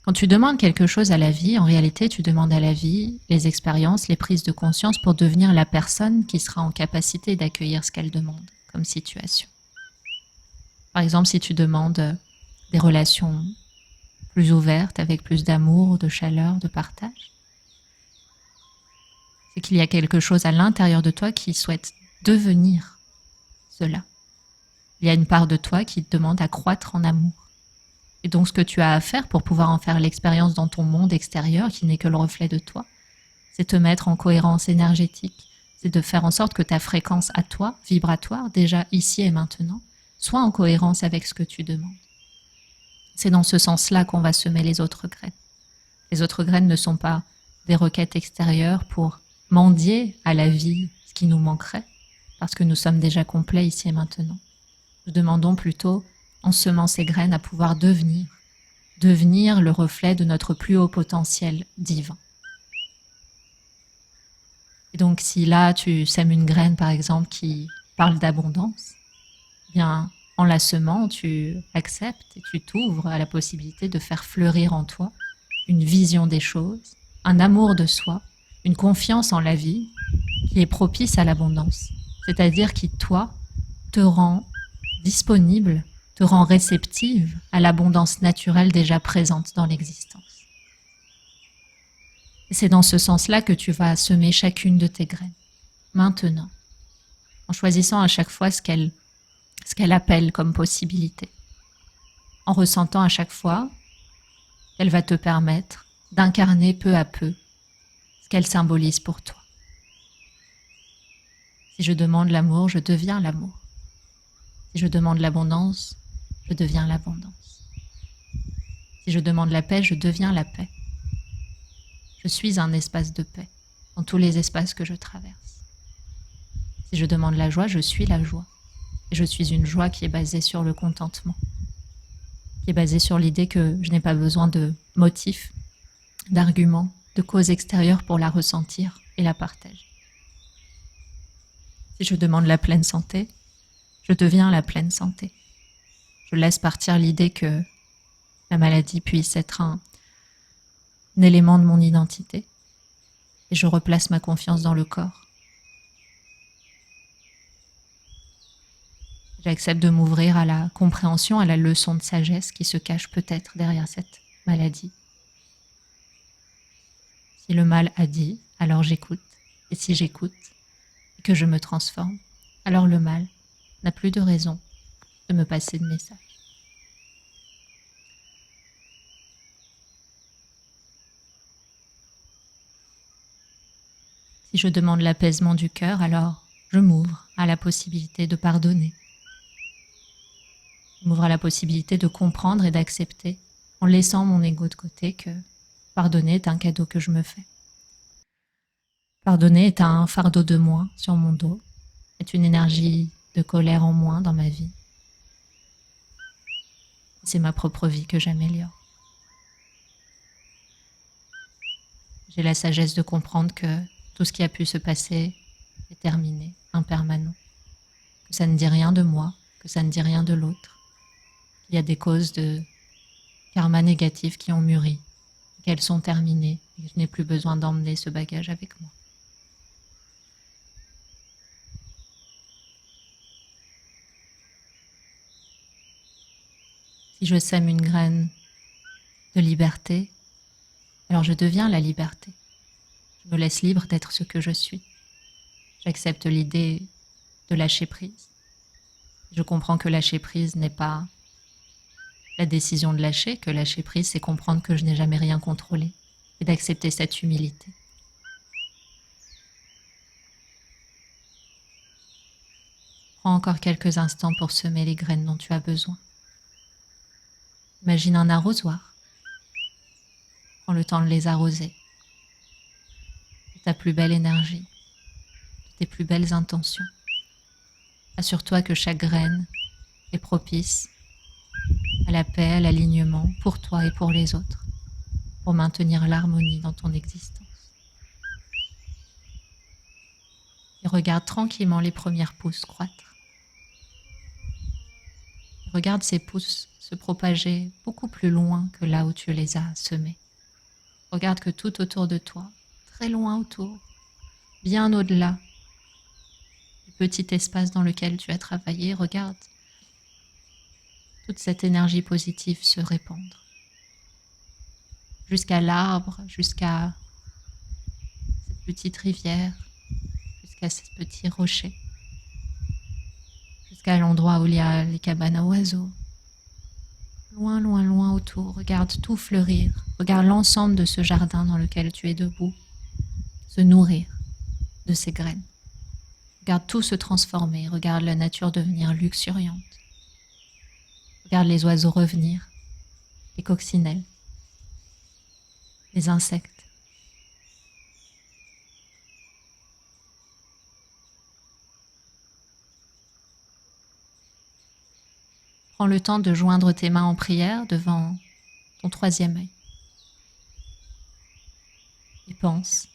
Quand tu demandes quelque chose à la vie, en réalité, tu demandes à la vie les expériences, les prises de conscience pour devenir la personne qui sera en capacité d'accueillir ce qu'elle demande comme situation. Par exemple, si tu demandes des relations plus ouvertes, avec plus d'amour, de chaleur, de partage, c'est qu'il y a quelque chose à l'intérieur de toi qui souhaite devenir cela. Il y a une part de toi qui te demande à croître en amour. Et donc, ce que tu as à faire pour pouvoir en faire l'expérience dans ton monde extérieur, qui n'est que le reflet de toi, c'est te mettre en cohérence énergétique. C'est de faire en sorte que ta fréquence à toi, vibratoire, déjà ici et maintenant, sois en cohérence avec ce que tu demandes. C'est dans ce sens-là qu'on va semer les autres graines. Les autres graines ne sont pas des requêtes extérieures pour mendier à la vie ce qui nous manquerait, parce que nous sommes déjà complets ici et maintenant. Nous demandons plutôt, en semant ces graines, à pouvoir devenir le reflet de notre plus haut potentiel divin. Et donc si là tu sèmes une graine par exemple qui parle d'abondance, eh bien en la semant tu acceptes et tu t'ouvres à la possibilité de faire fleurir en toi une vision des choses, un amour de soi, une confiance en la vie qui est propice à l'abondance, c'est-à-dire qui toi te rend disponible, te rend réceptive à l'abondance naturelle déjà présente dans l'existence. Et c'est dans ce sens-là que tu vas semer chacune de tes graines, maintenant, en choisissant à chaque fois ce qu'elle appelle comme possibilité, en ressentant à chaque fois qu'elle va te permettre d'incarner peu à peu ce qu'elle symbolise pour toi. Si je demande l'amour, je deviens l'amour. Si je demande l'abondance, je deviens l'abondance. Si je demande la paix, je deviens la paix. Je suis un espace de paix dans tous les espaces que je traverse. Si je demande la joie, je suis la joie. Et je suis une joie qui est basée sur le contentement, qui est basée sur l'idée que je n'ai pas besoin de motifs, d'arguments, de causes extérieures pour la ressentir et la partager. Si je demande la pleine santé, je deviens la pleine santé. Je laisse partir l'idée que la maladie puisse être un élément de mon identité et je replace ma confiance dans le corps. J'accepte de m'ouvrir à la compréhension, à la leçon de sagesse qui se cache peut-être derrière cette maladie. Si le mal a dit, alors j'écoute. Et si j'écoute et que je me transforme, alors le mal n'a plus de raison de me passer de message. Si je demande l'apaisement du cœur, alors je m'ouvre à la possibilité de pardonner. Je m'ouvre à la possibilité de comprendre et d'accepter, en laissant mon ego de côté, que pardonner est un cadeau que je me fais. Pardonner est un fardeau de moins sur mon dos, est une énergie de colère en moins dans ma vie. C'est ma propre vie que j'améliore. J'ai la sagesse de comprendre que tout ce qui a pu se passer est terminé, impermanent. Que ça ne dit rien de moi, que ça ne dit rien de l'autre. Il y a des causes de karma négatif qui ont mûri, qu'elles sont terminées et que je n'ai plus besoin d'emmener ce bagage avec moi. Si je sème une graine de liberté, alors je deviens la liberté. Je me laisse libre d'être ce que je suis. J'accepte l'idée de lâcher prise. Je comprends que lâcher prise n'est pas la décision de lâcher, que lâcher prise, c'est comprendre que je n'ai jamais rien contrôlé et d'accepter cette humilité. Prends encore quelques instants pour semer les graines dont tu as besoin. Imagine un arrosoir. Prends le temps de les arroser. De ta plus belle énergie, de tes plus belles intentions. Assure-toi que chaque graine est propice à la paix, à l'alignement pour toi et pour les autres, pour maintenir l'harmonie dans ton existence. Et regarde tranquillement les premières pousses croître. Regarde ces pousses se propager beaucoup plus loin que là où tu les as semées. Regarde que tout autour de toi, très loin autour, bien au-delà du petit espace dans lequel tu as travaillé, regarde toute cette énergie positive se répandre. Jusqu'à l'arbre, jusqu'à cette petite rivière, jusqu'à ces petits rochers, jusqu'à l'endroit où il y a les cabanes à oiseaux. Loin, loin, loin autour, regarde tout fleurir, regarde l'ensemble de ce jardin dans lequel tu es debout, se nourrir de ces graines. Regarde tout se transformer, regarde la nature devenir luxuriante, Regarde les oiseaux revenir, les coccinelles, les insectes. Prends le temps de joindre tes mains en prière devant ton troisième œil. Et pense,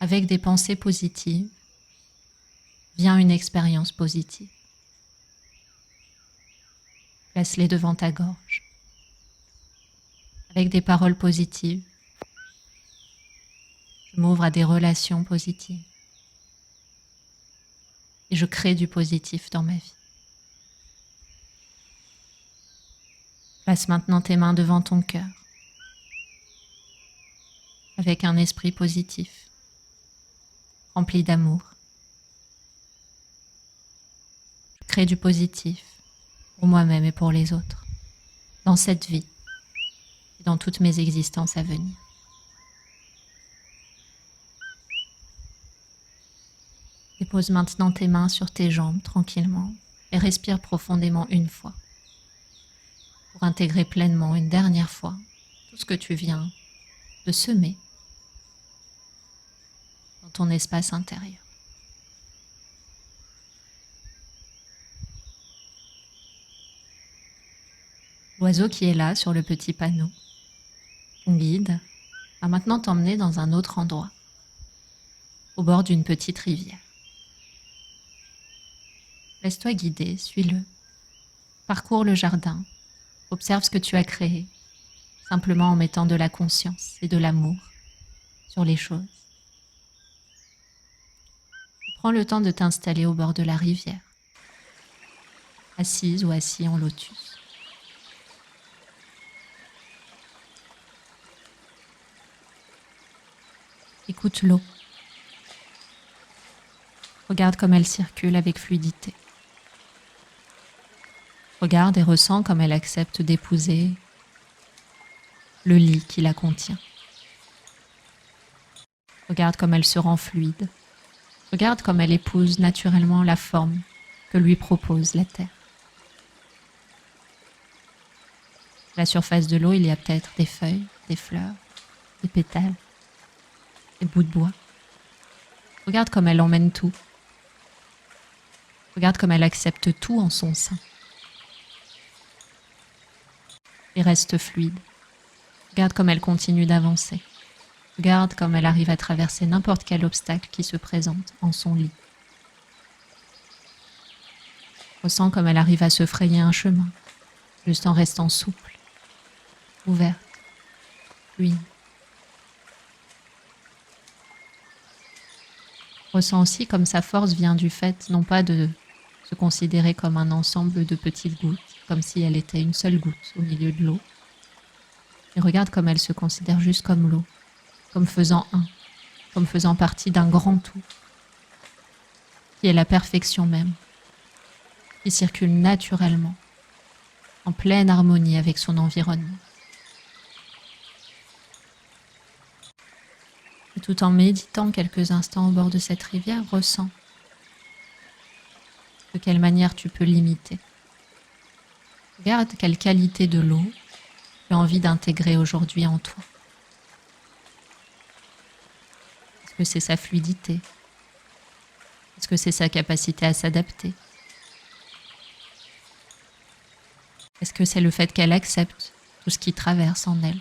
avec des pensées positives, vient une expérience positive. Place-les devant ta gorge. Avec des paroles positives, je m'ouvre à des relations positives. Et je crée du positif dans ma vie. Place maintenant tes mains devant ton cœur, avec un esprit positif, rempli d'amour. Je crée du positif pour moi-même et pour les autres, dans cette vie et dans toutes mes existences à venir. Dépose maintenant tes mains sur tes jambes tranquillement et respire profondément une fois pour intégrer pleinement une dernière fois tout ce que tu viens de semer dans ton espace intérieur. L'oiseau qui est là sur le petit panneau, ton guide, va maintenant t'emmener dans un autre endroit, au bord d'une petite rivière. Laisse-toi guider, suis-le. Parcours le jardin, observe ce que tu as créé, simplement en mettant de la conscience et de l'amour sur les choses. Prends le temps de t'installer au bord de la rivière, assise ou assis en lotus. Écoute l'eau. Regarde comme elle circule avec fluidité. Regarde et ressens comme elle accepte d'épouser le lit qui la contient. Regarde comme elle se rend fluide. Regarde comme elle épouse naturellement la forme que lui propose la terre. À la surface de l'eau, il y a peut-être des feuilles, des fleurs, des pétales, des bouts de bois. Regarde comme elle emmène tout. Regarde comme elle accepte tout en son sein. Et reste fluide. Regarde comme elle continue d'avancer. Regarde comme elle arrive à traverser n'importe quel obstacle qui se présente en son lit. Ressens comme elle arrive à se frayer un chemin, juste en restant souple, ouverte, fluide. Ressens aussi comme sa force vient du fait, non pas de se considérer comme un ensemble de petites gouttes, comme si elle était une seule goutte au milieu de l'eau. Et regarde comme elle se considère juste comme l'eau, comme faisant un, comme faisant partie d'un grand tout, qui est la perfection même, qui circule naturellement, en pleine harmonie avec son environnement. Et tout en méditant quelques instants au bord de cette rivière, ressens de quelle manière tu peux l'imiter. Regarde quelle qualité de l'eau tu as envie d'intégrer aujourd'hui en toi. Est-ce que c'est sa fluidité? Est-ce que c'est sa capacité à s'adapter? Est-ce que c'est le fait qu'elle accepte tout ce qui traverse en elle?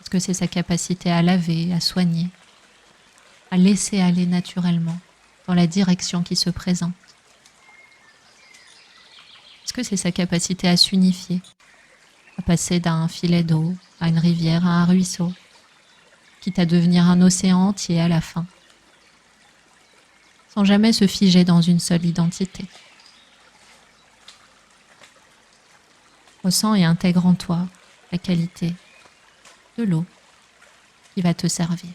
Est-ce que c'est sa capacité à laver, à soigner, à laisser aller naturellement dans la direction qui se présente? Est-ce que c'est sa capacité à s'unifier, à passer d'un filet d'eau à une rivière, à un ruisseau, quitte à devenir un océan entier à la fin, sans jamais se figer dans une seule identité? Ressens et intègre en toi la qualité de l'eau qui va te servir.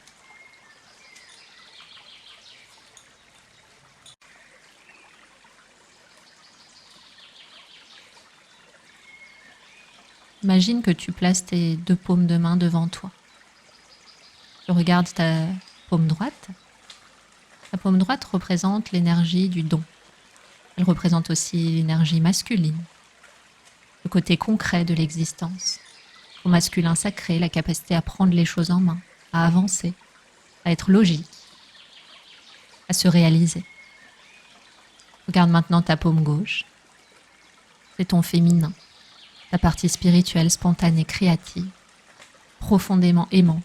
Imagine que tu places tes deux paumes de main devant toi. Tu regardes ta paume droite. Ta paume droite représente l'énergie du don. Elle représente aussi l'énergie masculine, le côté concret de l'existence. Ton masculin sacré, la capacité à prendre les choses en main, à avancer, à être logique, à se réaliser. Regarde maintenant ta paume gauche. C'est ton féminin, ta partie spirituelle, spontanée, créative, profondément aimante.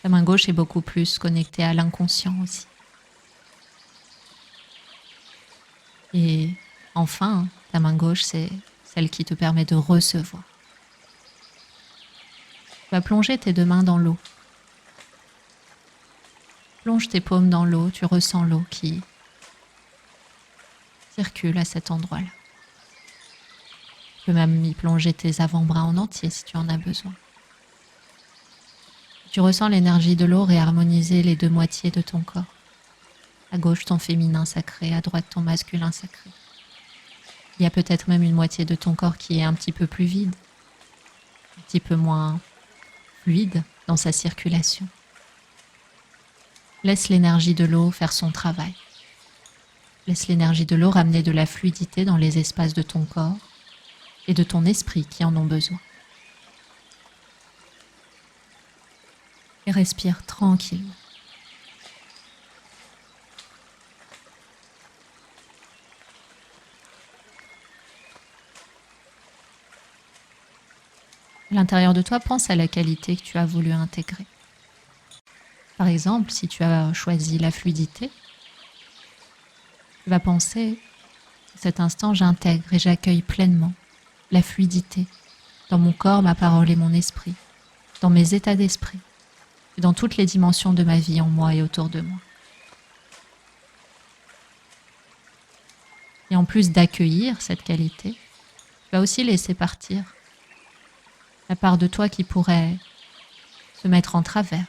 Ta main gauche est beaucoup plus connectée à l'inconscient aussi. Et enfin, ta main gauche, c'est celle qui te permet de recevoir. Tu vas plonger tes deux mains dans l'eau. Plonge tes paumes dans l'eau, tu ressens l'eau qui circule à cet endroit-là. Tu peux même y plonger tes avant-bras en entier si tu en as besoin. Tu ressens l'énergie de l'eau réharmoniser les deux moitiés de ton corps. À gauche, ton féminin sacré, à droite, ton masculin sacré. Il y a peut-être même une moitié de ton corps qui est un petit peu plus vide, un petit peu moins fluide dans sa circulation. Laisse l'énergie de l'eau faire son travail. Laisse l'énergie de l'eau ramener de la fluidité dans les espaces de ton corps et de ton esprit qui en ont besoin. Et respire tranquillement. À l'intérieur de toi, pense à la qualité que tu as voulu intégrer. Par exemple, si tu as choisi la fluidité, tu vas penser, à cet instant, j'intègre et j'accueille pleinement la fluidité dans mon corps, ma parole et mon esprit, dans mes états d'esprit, et dans toutes les dimensions de ma vie en moi et autour de moi. Et en plus d'accueillir cette qualité, tu vas aussi laisser partir la part de toi qui pourrait se mettre en travers.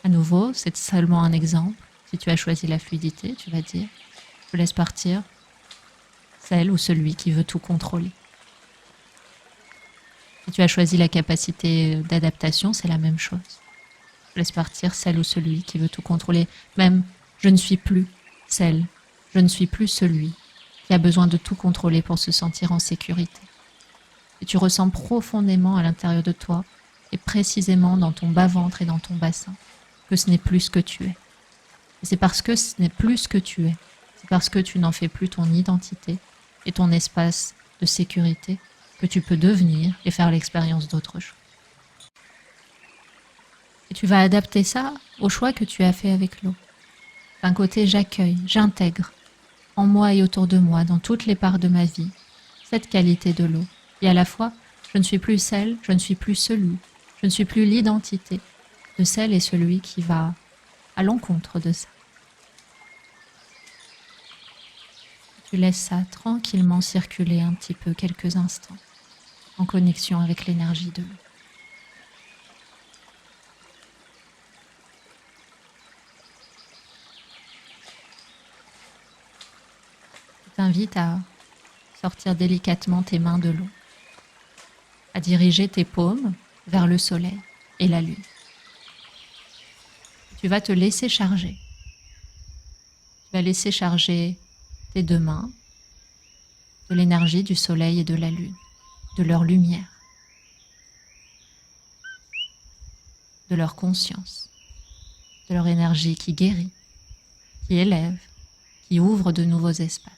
À nouveau, c'est seulement un exemple. Si tu as choisi la fluidité, tu vas dire, je laisse partir celle ou celui qui veut tout contrôler. Si tu as choisi la capacité d'adaptation, c'est la même chose. Je laisse partir celle ou celui qui veut tout contrôler. Même, je ne suis plus celle, je ne suis plus celui qui a besoin de tout contrôler pour se sentir en sécurité. Et tu ressens profondément à l'intérieur de toi, et précisément dans ton bas-ventre et dans ton bassin, que ce n'est plus ce que tu es. Et c'est parce que ce n'est plus ce que tu es, c'est parce que tu n'en fais plus ton identité et ton espace de sécurité que tu peux devenir et faire l'expérience d'autre chose. Et tu vas adapter ça au choix que tu as fait avec l'eau. D'un côté, j'accueille, j'intègre en moi et autour de moi, dans toutes les parts de ma vie, cette qualité de l'eau. Et à la fois, je ne suis plus celle, je ne suis plus celui, je ne suis plus l'identité de celle et celui qui va à l'encontre de ça. Tu laisses ça tranquillement circuler un petit peu quelques instants, en connexion avec l'énergie de l'eau. Je t'invite à sortir délicatement tes mains de l'eau, à diriger tes paumes vers le soleil et la lune. Tu vas te laisser charger. Tu vas laisser charger tes deux mains de l'énergie du soleil et de la lune, de leur lumière, de leur conscience, de leur énergie qui guérit, qui élève, qui ouvre de nouveaux espaces.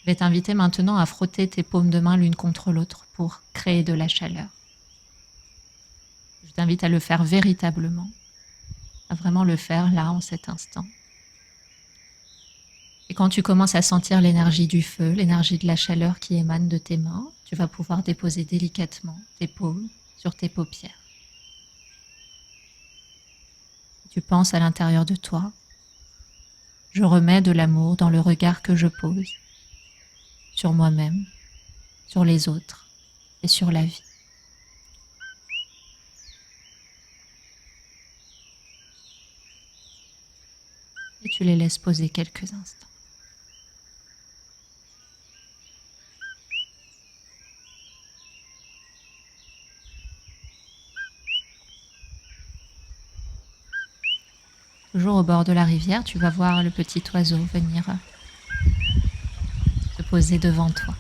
Je vais t'inviter maintenant à frotter tes paumes de main l'une contre l'autre pour créer de la chaleur. Je t'invite à le faire véritablement, à vraiment le faire là, en cet instant. Et quand tu commences à sentir l'énergie du feu, l'énergie de la chaleur qui émane de tes mains, tu vas pouvoir déposer délicatement tes paumes sur tes paupières. Tu penses à l'intérieur de toi, je remets de l'amour dans le regard que je pose sur moi-même, sur les autres et sur la vie. Et tu les laisses poser quelques instants. Toujours au bord de la rivière, tu vas voir le petit oiseau venir se poser devant toi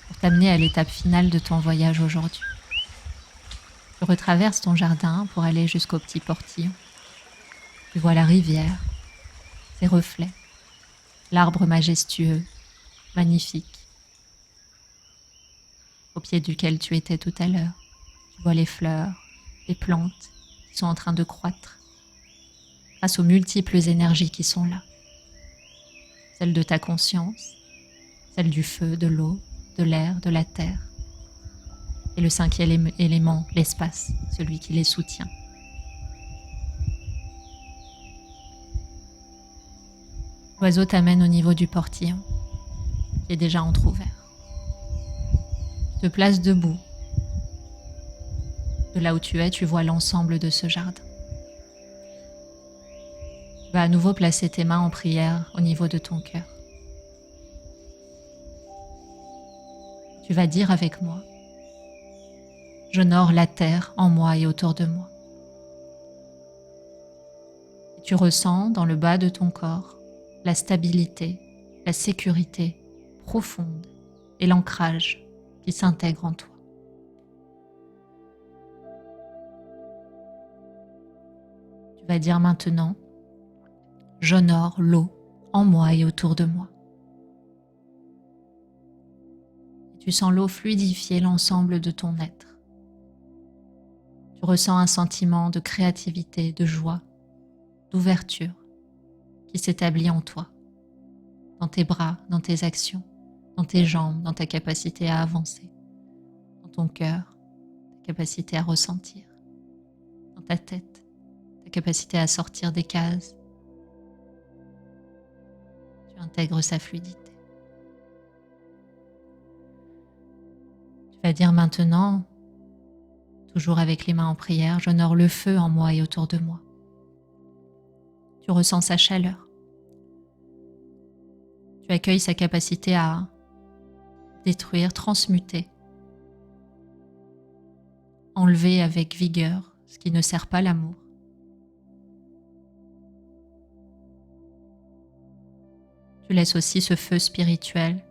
pour t'amener à l'étape finale de ton voyage aujourd'hui. Tu retraverses ton jardin pour aller jusqu'au petit portillon. Tu vois la rivière, ses reflets, l'arbre majestueux, magnifique, au pied duquel tu étais tout à l'heure. Tu vois les fleurs, les plantes qui sont en train de croître grâce aux multiples énergies qui sont là. Celle de ta conscience, celle du feu, de l'eau, de l'air, de la terre. Et le cinquième élément, l'espace, celui qui les soutient. L'oiseau t'amène au niveau du portillon, qui est déjà entrouvert. Tu te places debout. De là où tu es, tu vois l'ensemble de ce jardin. Tu vas à nouveau placer tes mains en prière au niveau de ton cœur. Tu vas dire avec moi: j'honore la terre en moi et autour de moi. Et tu ressens dans le bas de ton corps la stabilité, la sécurité profonde et l'ancrage qui s'intègre en toi. Tu vas dire maintenant: j'honore l'eau en moi et autour de moi. Et tu sens l'eau fluidifier l'ensemble de ton être. Tu ressens un sentiment de créativité, de joie, d'ouverture qui s'établit en toi, dans tes bras, dans tes actions, dans tes jambes, dans ta capacité à avancer, dans ton cœur, ta capacité à ressentir, dans ta tête, ta capacité à sortir des cases. Tu intègres sa fluidité. Tu vas dire maintenant, toujours avec les mains en prière: j'honore le feu en moi et autour de moi. Tu ressens sa chaleur. Tu accueilles sa capacité à détruire, transmuter, enlever avec vigueur ce qui ne sert pas l'amour. Tu laisses aussi ce feu spirituel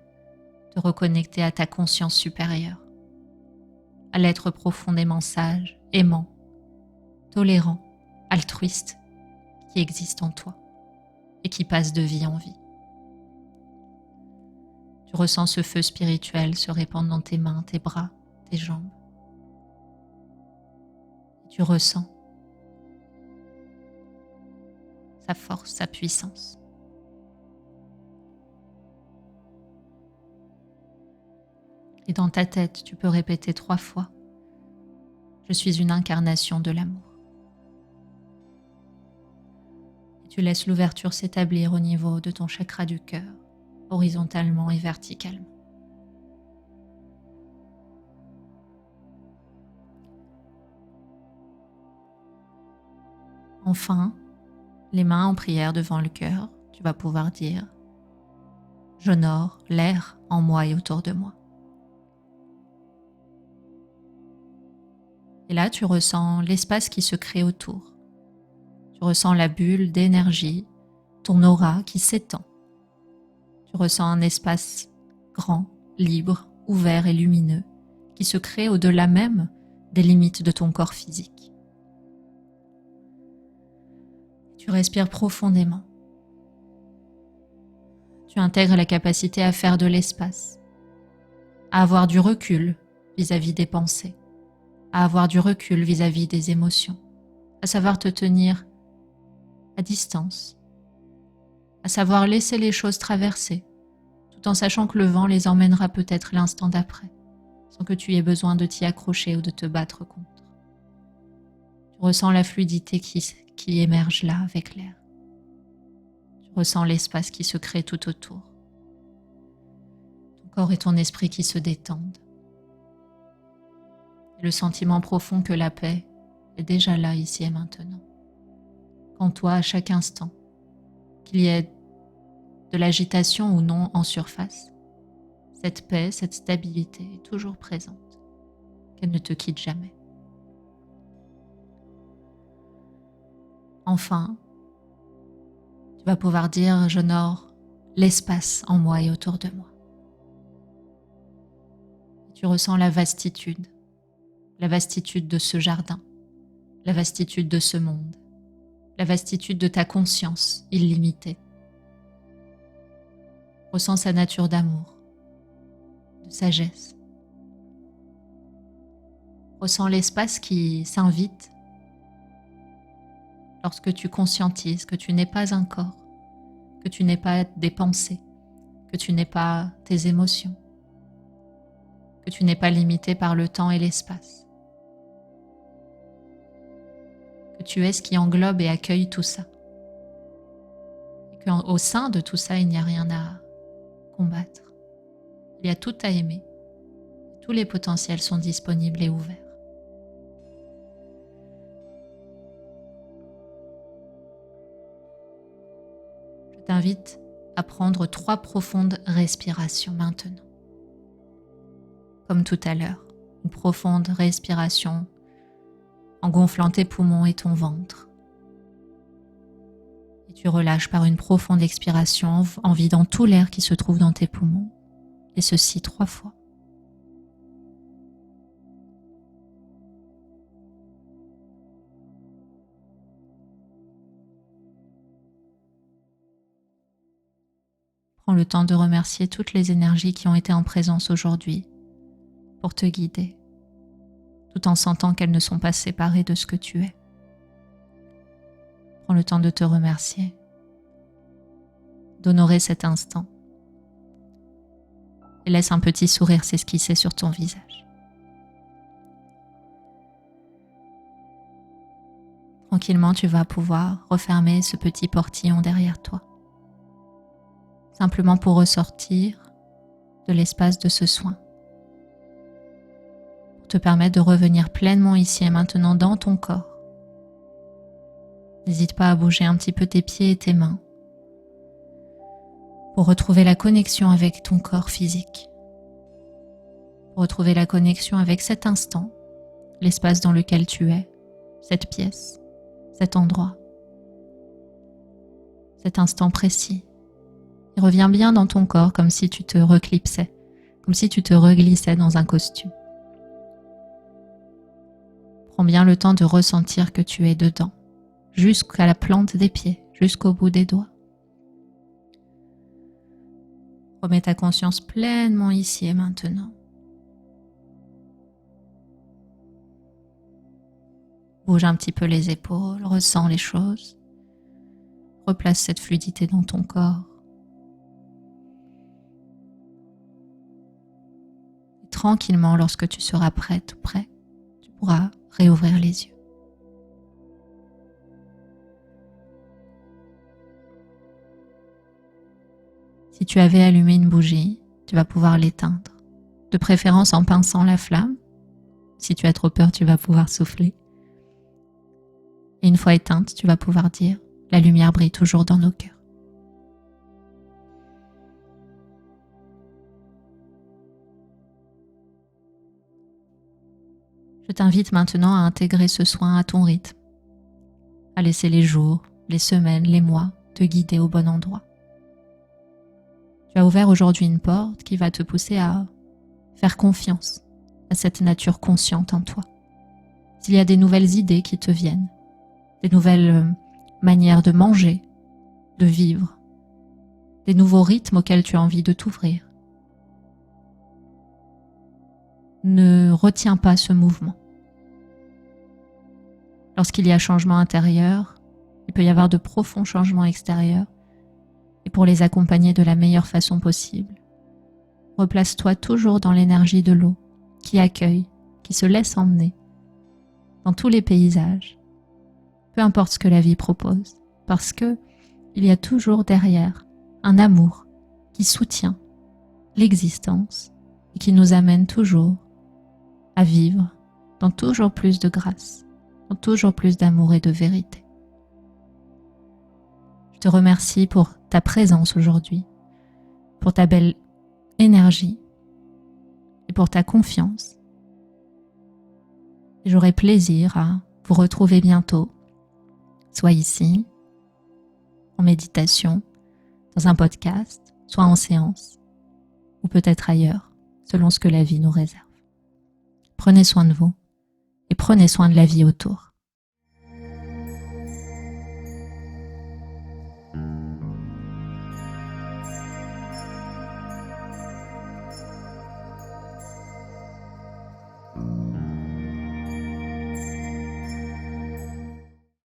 te reconnecter à ta conscience supérieure, à l'être profondément sage, aimant, tolérant, altruiste qui existe en toi et qui passe de vie en vie. Tu ressens ce feu spirituel se répandre dans tes mains, tes bras, tes jambes. Et tu ressens sa force, sa puissance. Et dans ta tête, tu peux répéter 3 fois: je suis une incarnation de l'amour. Et tu laisses l'ouverture s'établir au niveau de ton chakra du cœur, horizontalement et verticalement. Enfin, les mains en prière devant le cœur, tu vas pouvoir dire: j'honore l'air en moi et autour de moi. Et là, tu ressens l'espace qui se crée autour. Tu ressens la bulle d'énergie, ton aura qui s'étend. Tu ressens un espace grand, libre, ouvert et lumineux qui se crée au-delà même des limites de ton corps physique. Tu respires profondément. Tu intègres la capacité à faire de l'espace, à avoir du recul vis-à-vis des pensées, à avoir du recul vis-à-vis des émotions, à savoir te tenir à distance, à savoir laisser les choses traverser, tout en sachant que le vent les emmènera peut-être l'instant d'après, sans que tu aies besoin de t'y accrocher ou de te battre contre. Tu ressens la fluidité qui émerge là avec l'air. Tu ressens l'espace qui se crée tout autour. Ton corps et ton esprit qui se détendent. Et le sentiment profond que la paix est déjà là, ici et maintenant. Qu'en toi, à chaque instant, qu'il y ait de l'agitation ou non en surface, cette paix, cette stabilité est toujours présente, qu'elle ne te quitte jamais. Enfin, tu vas pouvoir dire « j'honore l'espace en moi et autour de moi ». Tu ressens la vastitude de ce jardin, la vastitude de ce monde, la vastitude de ta conscience illimitée. Ressens sa nature d'amour, de sagesse. Ressens l'espace qui s'invite lorsque tu conscientises que tu n'es pas un corps, que tu n'es pas des pensées, que tu n'es pas tes émotions, que tu n'es pas limité par le temps et l'espace, que tu es ce qui englobe et accueille tout ça, et qu'au sein de tout ça, il n'y a rien à combattre. Il y a tout à aimer, tous les potentiels sont disponibles et ouverts. Je t'invite à prendre 3 profondes respirations maintenant. Comme tout à l'heure, une profonde respiration en gonflant tes poumons et ton ventre. Et tu relâches par une profonde expiration en vidant tout l'air qui se trouve dans tes poumons. Et ceci 3 fois. Prends le temps de remercier toutes les énergies qui ont été en présence aujourd'hui pour te guider, tout en sentant qu'elles ne sont pas séparées de ce que tu es. Prends le temps de te remercier, d'honorer cet instant et laisse un petit sourire s'esquisser sur ton visage. Tranquillement, tu vas pouvoir refermer ce petit portillon derrière toi, simplement pour ressortir de l'espace de ce soin, pour te permettre de revenir pleinement ici et maintenant dans ton corps. N'hésite pas à bouger un petit peu tes pieds et tes mains pour retrouver la connexion avec ton corps physique, pour retrouver la connexion avec cet instant, l'espace dans lequel tu es, cette pièce, cet endroit, cet instant précis. Et reviens bien dans ton corps comme si tu te reclipsais, comme si tu te reglissais dans un costume. Prends bien le temps de ressentir que tu es dedans, jusqu'à la plante des pieds, jusqu'au bout des doigts. Remets ta conscience pleinement ici et maintenant. Bouge un petit peu les épaules, ressens les choses. Replace cette fluidité dans ton corps. Et tranquillement, lorsque tu seras prête ou prêt, tu pourras réouvrir les yeux. Si tu avais allumé une bougie, tu vas pouvoir l'éteindre, de préférence en pinçant la flamme. Si tu as trop peur, tu vas pouvoir souffler. Et une fois éteinte, tu vas pouvoir dire « La lumière brille toujours dans nos cœurs ». Je t'invite maintenant à intégrer ce soin à ton rythme, à laisser les jours, les semaines, les mois te guider au bon endroit. Tu as ouvert aujourd'hui une porte qui va te pousser à faire confiance à cette nature consciente en toi. S'il y a des nouvelles idées qui te viennent, des nouvelles manières de manger, de vivre, des nouveaux rythmes auxquels tu as envie de t'ouvrir, ne retiens pas ce mouvement. Lorsqu'il y a changement intérieur, il peut y avoir de profonds changements extérieurs, et pour les accompagner de la meilleure façon possible, replace-toi toujours dans l'énergie de l'eau qui accueille, qui se laisse emmener dans tous les paysages, peu importe ce que la vie propose, parce que il y a toujours derrière un amour qui soutient l'existence et qui nous amène toujours à vivre dans toujours plus de grâce, dans toujours plus d'amour et de vérité. Je te remercie pour ta présence aujourd'hui, pour ta belle énergie et pour ta confiance. Et j'aurai plaisir à vous retrouver bientôt, soit ici, en méditation, dans un podcast, soit en séance, ou peut-être ailleurs, selon ce que la vie nous réserve. Prenez soin de vous et prenez soin de la vie autour.